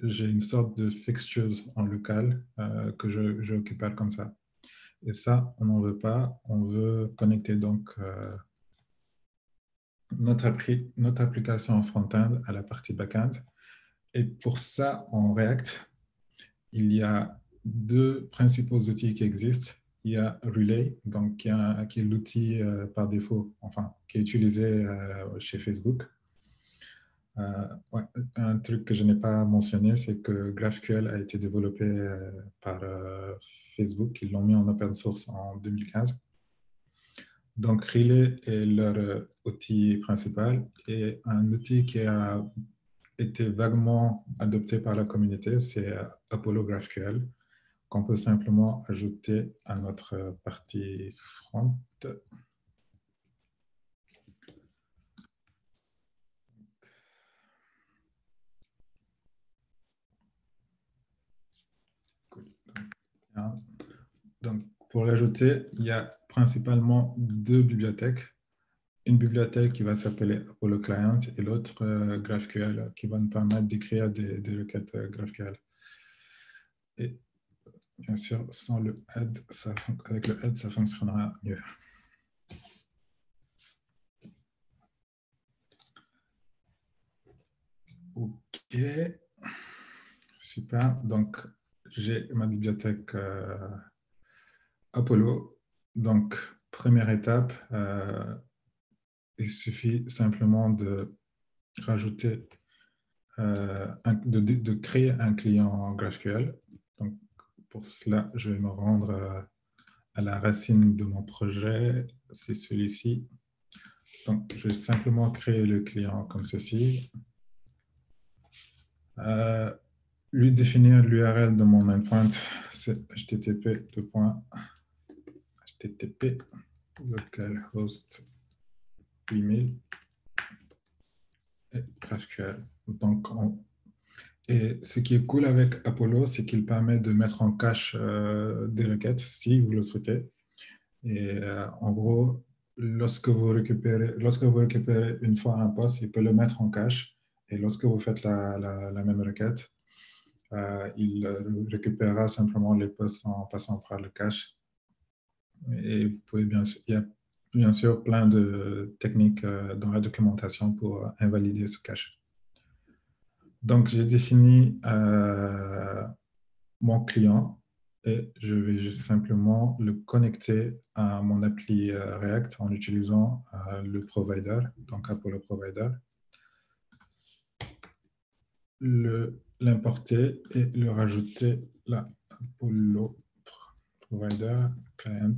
j'ai une sorte de fixtures en local que je récupère comme ça. Et ça, on n'en veut pas. On veut connecter donc notre application en front-end à la partie back-end. Et pour ça, en React, il y a 2 principaux outils qui existent. Il y a Relay, donc qui est l'outil par défaut, enfin, qui est utilisé chez Facebook. Ouais, un truc que je n'ai pas mentionné, c'est que GraphQL a été développé par Facebook. Ils l'ont mis en open source en 2015. Donc, Relay est leur outil principal et un outil qui a été vaguement adopté par la communauté, c'est Apollo GraphQL, qu'on peut simplement ajouter à notre partie front. Donc, pour l'ajouter, il y a principalement 2 bibliothèques. Une bibliothèque qui va s'appeler Apollo Client et l'autre GraphQL qui va nous permettre d'écrire des requêtes GraphQL. Et bien sûr, sans le head, avec le head, ça fonctionnera mieux. OK. Super. Donc, j'ai ma bibliothèque Apollo. Donc, première étape, il suffit simplement de rajouter, de créer un client GraphQL. Donc, pour cela, je vais me rendre à la racine de mon projet. C'est celui-ci. Donc, je vais simplement créer le client comme ceci. Lui définir l'URL de mon endpoint, c'est http localhost 8000 et GraphQL. Donc, et ce qui est cool avec Apollo, c'est qu'il permet de mettre en cache des requêtes si vous le souhaitez. Et en gros, lorsque vous récupérez une fois un poste, il peut le mettre en cache. Et lorsque vous faites la même requête, il récupérera simplement les postes en passant par le cache. Et vous pouvez il y a bien sûr plein de techniques dans la documentation pour invalider ce cache. Donc, j'ai défini mon client et je vais juste simplement le connecter à mon appli React en utilisant le provider, donc Apollo Provider, l'importer et le rajouter là, Apollo Provider Client.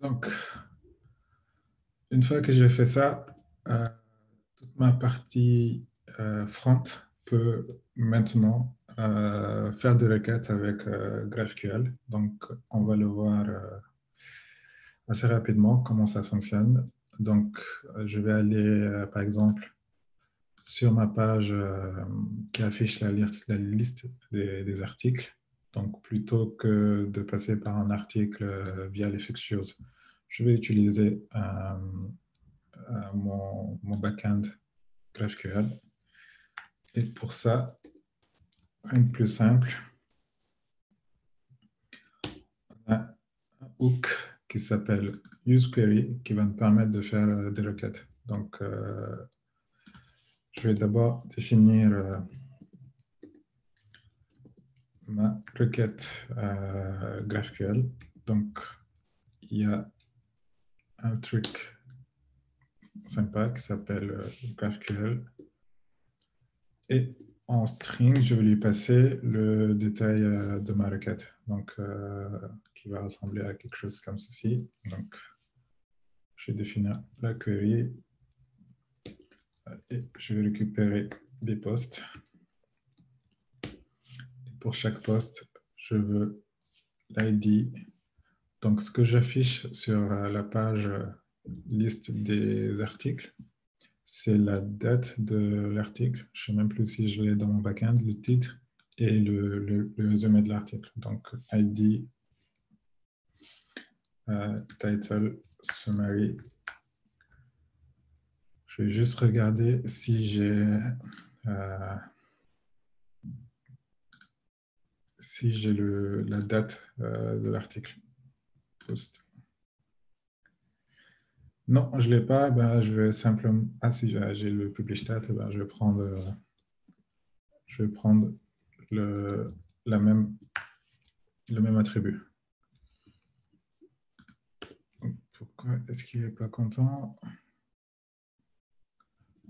Donc, une fois que j'ai fait ça, toute ma partie front peut maintenant faire des requêtes avec GraphQL. Donc, on va le voir assez rapidement comment ça fonctionne. Donc, je vais aller, par exemple, sur ma page qui affiche la liste des articles. Donc, plutôt que de passer par un article via les fixtures, je vais utiliser mon backend GraphQL. Et pour ça, rien de plus simple, on a un hook qui s'appelle useQuery qui va me permettre de faire des requêtes. Donc, je vais d'abord définir ma requête GraphQL. Donc, il y a un truc sympa qui s'appelle GraphQL. Et en string, je vais lui passer le détail de ma requête, donc qui va ressembler à quelque chose comme ceci. Donc, je vais définir la query et je vais récupérer des postes. Et pour chaque poste, je veux l'ID. Donc, ce que j'affiche sur la page liste des articles, c'est la date de l'article. Je ne sais même plus si je l'ai dans mon backend, le titre et le résumé de l'article. Donc, ID, title, summary. Je vais juste regarder si j'ai la date de l'article. Post. Non, je ne l'ai pas. Ben, je vais simplement... Ah, si j'ai le publish date, ben, je vais prendre le même attribut. Pourquoi est-ce qu'il n'est pas content?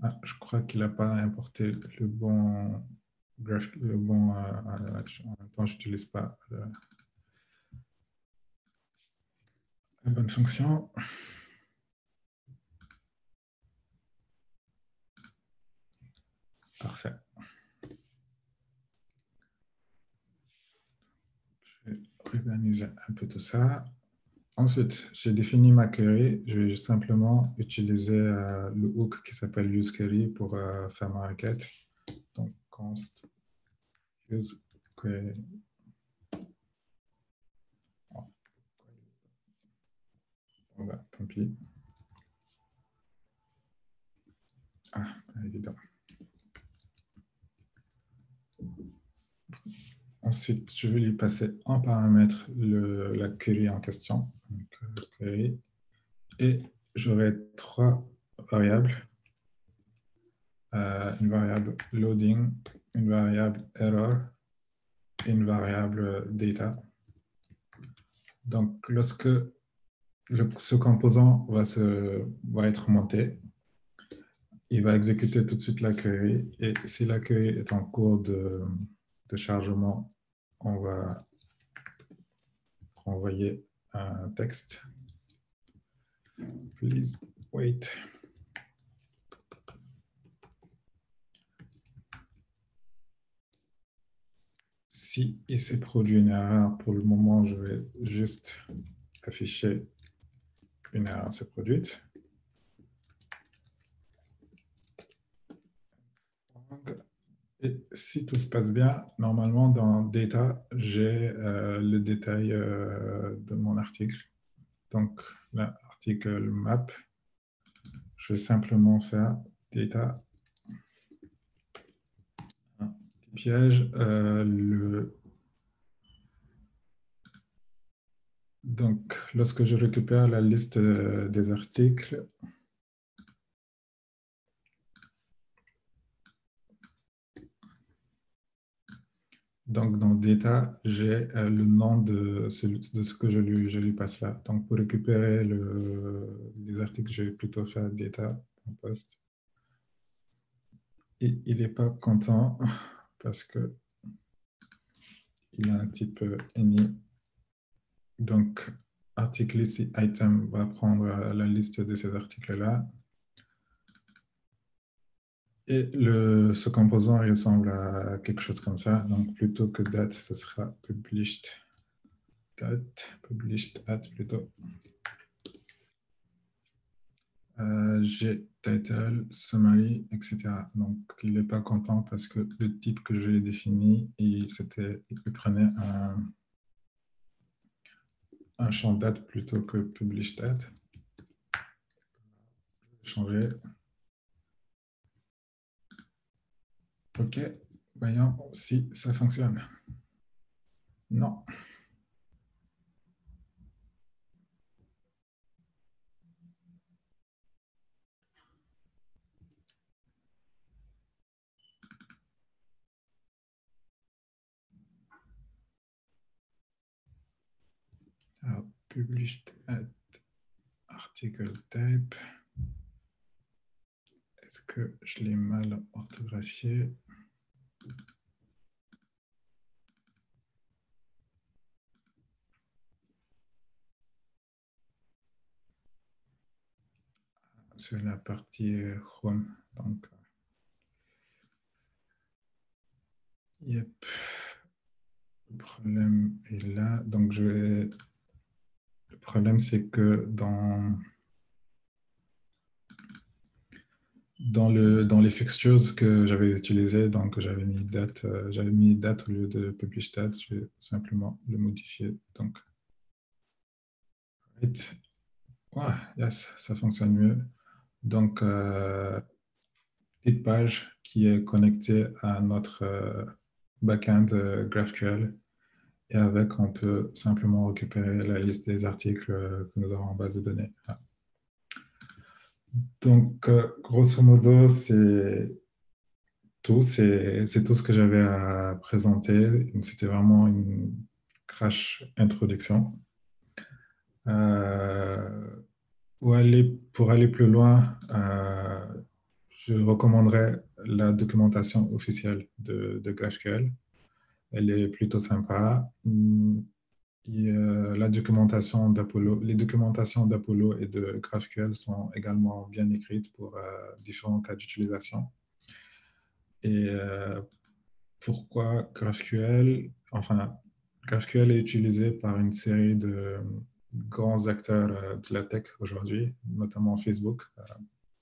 Ah, je crois qu'il n'a pas importé le bon... en même temps, je n'utilise pas la bonne fonction. Parfait. Je vais organiser un peu tout ça. Ensuite, j'ai défini ma query. Je vais simplement utiliser le hook qui s'appelle useQuery pour faire ma requête. Donc, const useQuery. Bon, bah, tant pis. Ah, évident. Ensuite, je vais lui passer en paramètre la query en question. Donc, query. Et j'aurai trois variables. Une variable loading, une variable error et une variable data. Donc, lorsque ce composant va être monté, il va exécuter tout de suite la query. Et si la query est en cours de chargement, on va renvoyer un texte. Please wait. Si il s'est produit une erreur, pour le moment, je vais juste afficher une erreur s'est produite. Et si tout se passe bien, normalement, dans Data, j'ai le détail de mon article. Donc, l'article map, je vais simplement faire Data. Un petit piège. Donc, lorsque je récupère la liste des articles, Donc, dans Data, j'ai le nom de ce que je lui passe là. Donc, pour récupérer les articles, je vais plutôt faire Data en poste. Et il n'est pas content parce que il a un type any. Donc, article list item va prendre la liste de ces articles-là. Et ce composant ressemble à quelque chose comme ça. Donc, plutôt que date, ce sera published date, published date plutôt. J'ai title, summary, etc. Donc, il n'est pas content parce que le type que j'ai défini, il prenait un champ date plutôt que publish date. Changer. OK, voyons si ça fonctionne. Non. Alors, published at article type. Est-ce que je l'ai mal orthographié? Sur la partie Chrome. Donc, yep. Le problème est là. Donc, le problème, c'est que dans les fixtures que j'avais utilisées, donc j'avais mis date au lieu de publish date. Je vais simplement le modifier. Donc, right. Ouais, yes, ça fonctionne mieux. Donc, petite page qui est connectée à notre backend GraphQL. Et avec, on peut simplement récupérer la liste des articles que nous avons en base de données. Donc, grosso modo, c'est tout. C'est tout ce que j'avais à présenter. C'était vraiment une crash introduction. Pour aller plus loin, je recommanderais la documentation officielle de GraphQL. Elle est plutôt sympa. La documentation d'Apollo, les documentations d'Apollo et de GraphQL sont également bien écrites pour différents cas d'utilisation. Et pourquoi GraphQL? Enfin, GraphQL est utilisé par une série de grands acteurs de la tech aujourd'hui, notamment Facebook,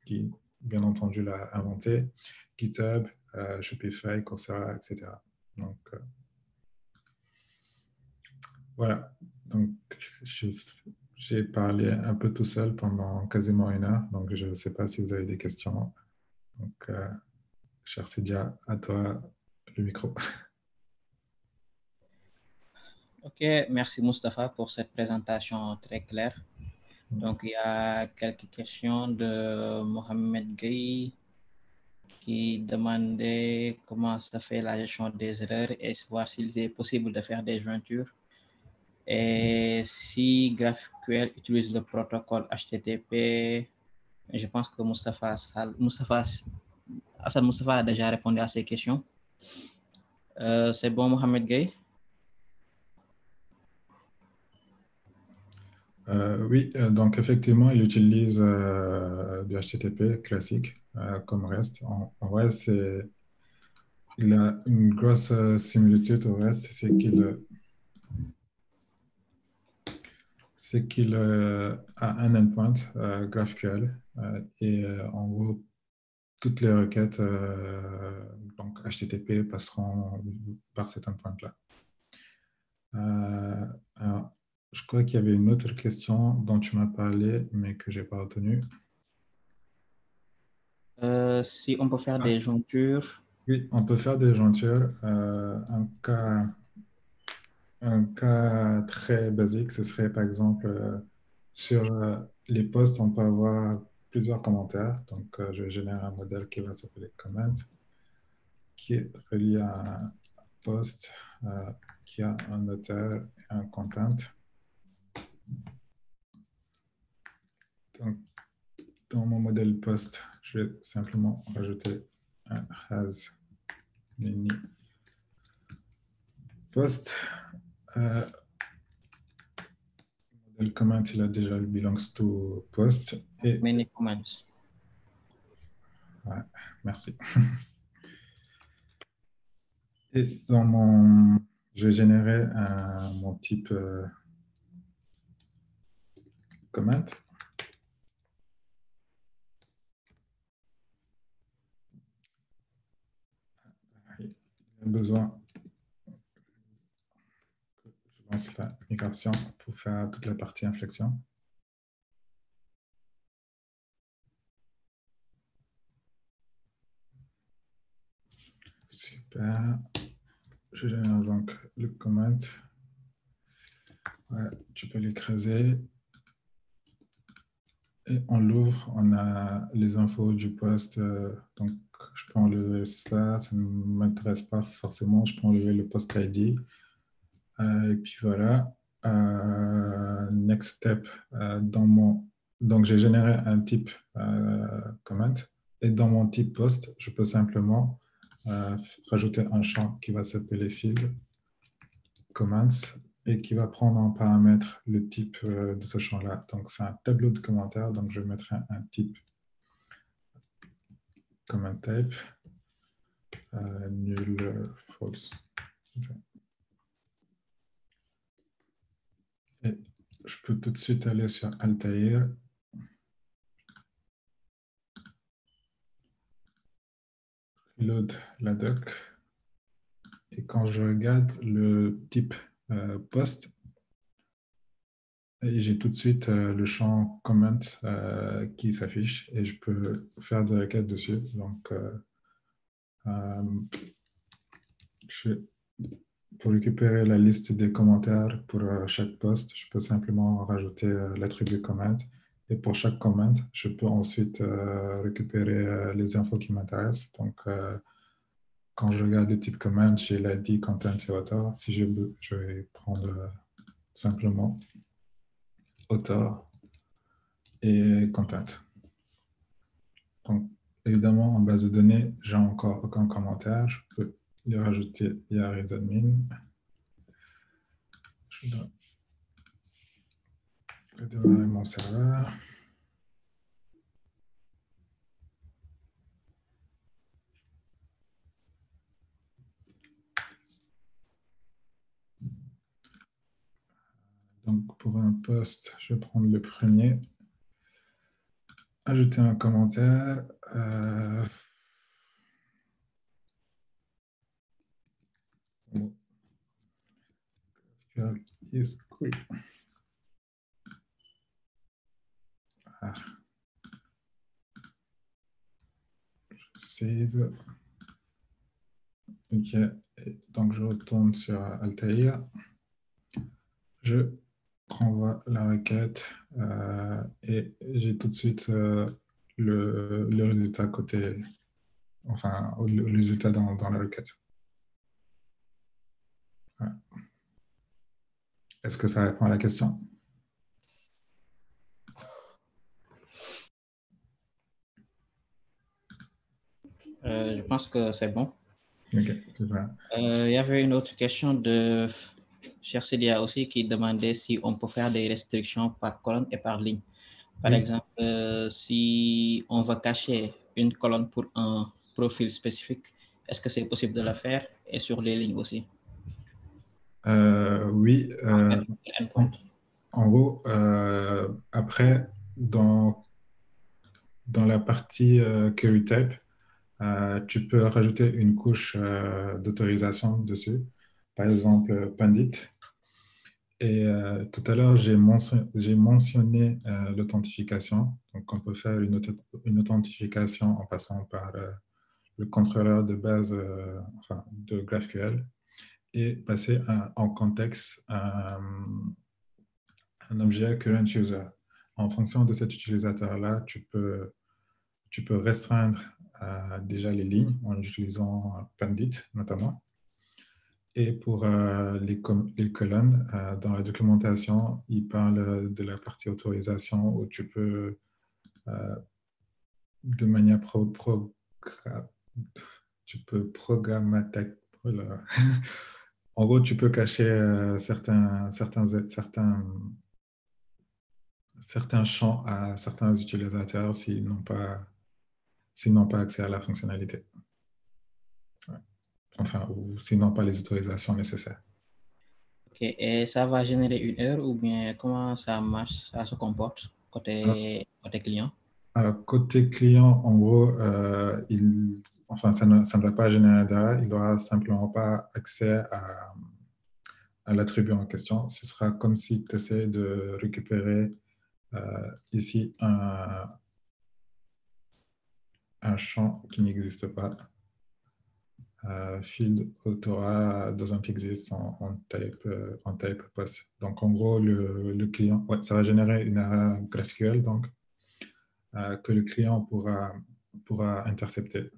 qui, bien entendu, l'a inventé, GitHub, Shopify, Coursera, etc. Donc, voilà. Donc, j'ai parlé un peu tout seul pendant quasiment 1 heure, donc je ne sais pas si vous avez des questions. Donc, cher Sidia, à toi le micro. OK, merci Mustapha pour cette présentation très claire. Donc, il y a quelques questions de Mohamed Gueye qui demandait comment se fait la gestion des erreurs et voir s'il est possible de faire des jointures. Et si GraphQL utilise le protocole HTTP, je pense que Hassan Moustapha a déjà répondu à ces questions. C'est bon, Mohamed Gueye? Oui, donc effectivement, il utilise du HTTP classique comme REST. En REST, il a une grosse similitude au REST, c'est qu'il a un endpoint GraphQL et en gros, toutes les requêtes donc HTTP passeront par cet endpoint-là. Alors, je crois qu'il y avait une autre question dont tu m'as parlé, mais que je n'ai pas retenue. Si on peut faire des jointures. Oui, on peut faire des jointures. Un cas très basique, ce serait par exemple sur les posts, on peut avoir plusieurs commentaires. Donc, je génère un modèle qui va s'appeler comment, qui est relié post qui a un auteur et un content. Donc, dans mon modèle post, je vais simplement rajouter un has many post. Le comment il a déjà le belongs to post. Et Many comments. ouais, merci. Et dans mon, je vais générer mon type comment. Il a besoin que je lance la migration pour faire toute la partie inflexion. Super. Je génère donc le comment. Ouais, tu peux l'écraser. Et on l'ouvre, on a les infos du poste. Donc, je peux enlever ça, ça ne m'intéresse pas forcément. Je peux enlever le post ID. Et puis voilà. Next step, donc j'ai généré un type comment. Et dans mon type post, je peux simplement rajouter un champ qui va s'appeler field comments et qui va prendre en paramètre le type de ce champ-là. Donc, c'est un tableau de commentaires. Donc, je mettrai un type comment type nul false. Et je peux tout de suite aller sur Altair. Load la doc. Et quand je regarde le type post, j'ai tout de suite le champ comment qui s'affiche et je peux faire des requêtes dessus. Donc, pour récupérer la liste des commentaires pour chaque post, je peux simplement rajouter l'attribut comment. Et pour chaque comment, je peux ensuite récupérer les infos qui m'intéressent. Donc, quand je regarde le type comment, j'ai l'ID, content et author. Si je vais prendre simplement author et content. Donc, évidemment, en base de données, j'ai encore aucun commentaire. Je peux les rajouter via resadmin. Je dois redémarrer mon serveur. Donc, pour un post, je vais prendre le premier. Ajouter un commentaire. Is cool. Ah. Save. OK. Et donc, je retourne sur Altair. Je renvoie la requête et j'ai tout de suite le résultat côté, enfin, le résultat dans la requête. Voilà. Est-ce que ça répond à la question? Je pense que c'est bon. OK, c'est vrai. Il y avait une autre question de Cher Célia aussi qui demandait si on peut faire des restrictions par colonne et par ligne. Par exemple, si on va cacher une colonne pour un profil spécifique, est-ce que c'est possible de le faire et sur les lignes aussi? Oui. En gros, après, dans la partie query type, tu peux rajouter une couche d'autorisation dessus, par exemple Pandit. Et tout à l'heure, j'ai mentionné l'authentification. Donc, on peut faire une authentification en passant par le contrôleur de base enfin, de GraphQL et passer en contexte un objet current user. En fonction de cet utilisateur-là, tu peux restreindre déjà les lignes en utilisant Pandit notamment. Et pour les colonnes, dans la documentation, il parle de la partie autorisation où tu peux, de manière tu peux programmatique. Voilà. En gros, tu peux cacher certains champs à certains utilisateurs s'ils n'ont pas accès à la fonctionnalité. Ouais. Enfin, ou s'ils n'ont pas les autorisations nécessaires. Ok, et ça va générer une erreur ou bien comment ça marche, ça se comporte côté client? Côté client, en gros, enfin, ça ne va pas générer d'erreur, il n'aura simplement pas accès à l'attribut en question. Ce sera comme si tu essaies de récupérer ici un champ qui n'existe pas. Field Autora doesn't exist on type post. Donc, en gros, le client, ouais, ça va générer une erreur GraphQL donc, que le client pourra intercepter.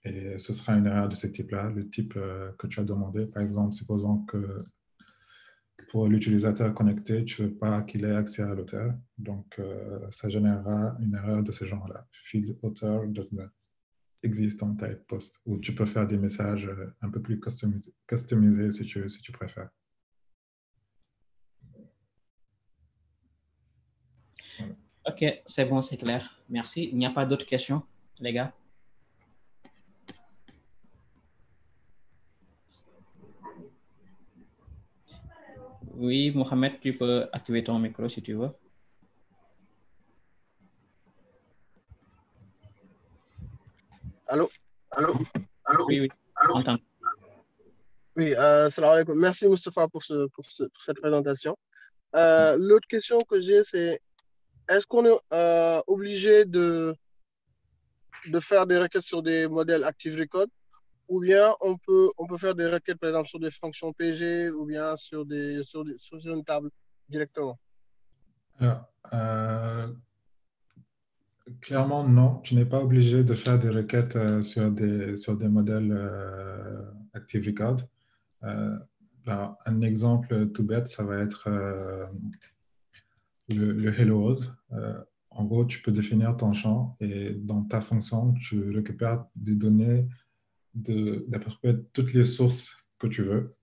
Et ce sera une erreur de ce type-là, le type que tu as demandé. Par exemple, supposons que pour l'utilisateur connecté, tu ne veux pas qu'il ait accès à l'auteur. Donc, ça générera une erreur de ce genre-là. Field author does not exist on type post. Ou tu peux faire des messages un peu plus customisés si tu préfères. Voilà. Ok, c'est bon, c'est clair. Merci. Il n'y a pas d'autres questions, les gars? Oui, Mohamed, tu peux activer ton micro si tu veux. Allô? Allô? Oui, oui. Allô? Entends. Oui, salam alaikum. Merci Moustapha pour cette présentation. L'autre question que j'ai, c'est est-ce qu'on est obligé de faire des requêtes sur des modèles Active Record ou bien on peut faire des requêtes par exemple sur des fonctions PG ou bien sur une table directement? Alors, clairement, non. Tu n'es pas obligé de faire des requêtes sur des modèles Active Record. Alors, un exemple tout bête, ça va être le Hello World. En gros, tu peux définir ton champ et dans ta fonction, tu récupères des données d'à peu près toutes les sources que tu veux.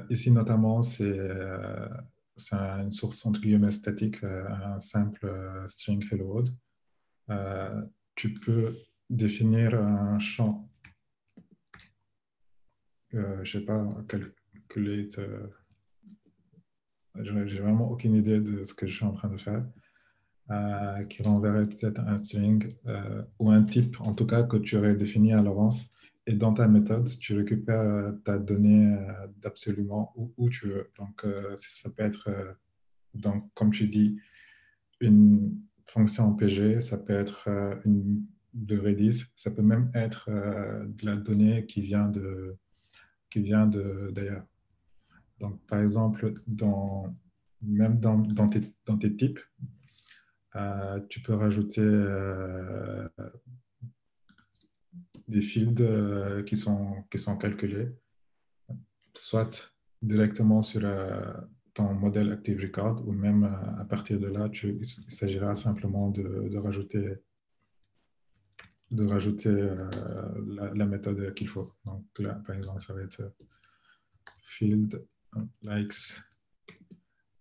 Ici, notamment, c'est une source entre guillemets statique, un simple string Hello World. Tu peux définir un champ, je ne sais pas, calculate. J'ai vraiment aucune idée de ce que je suis en train de faire, qui renverrait peut-être un string ou un type, en tout cas, que tu aurais défini à l'avance. Et dans ta méthode, tu récupères ta donnée d'absolument où tu veux. Donc, ça peut être, donc, comme tu dis, une fonction PG, ça peut être une de Redis, ça peut même être de la donnée qui vient d'ailleurs. Donc, par exemple, même dans tes types, tu peux rajouter des fields qui sont calculés, soit directement sur ton modèle Active Record ou même à partir de là, il s'agira simplement de rajouter la méthode qu'il faut. Donc là, par exemple, ça va être field likes,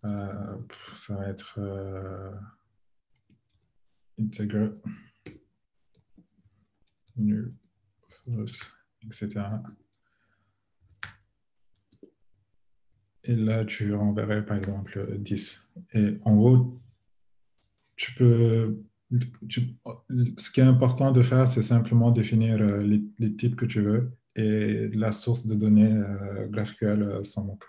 ça va être integer, new, false, etc. Et là, tu renverrais par exemple 10. Et en gros, ce qui est important de faire, c'est simplement définir les types que tu veux et la source de données GraphQL sans manque.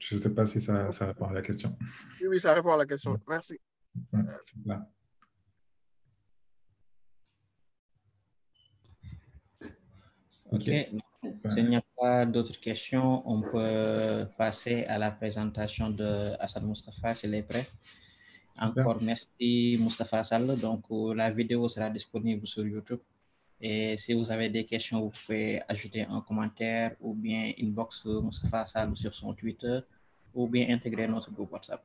Je ne sais pas si ça répond à la question. Oui, ça répond à la question. Merci. Ouais, c'est là. Ok. S'il n'y a pas d'autres questions, on peut passer à la présentation de Hassan Moustapha, s'il est prêt. Encore merci Moustapha Sall. Donc, la vidéo sera disponible sur YouTube. Et si vous avez des questions, vous pouvez ajouter un commentaire ou bien inbox Moustapha Sall sur son Twitter ou bien intégrer notre groupe WhatsApp.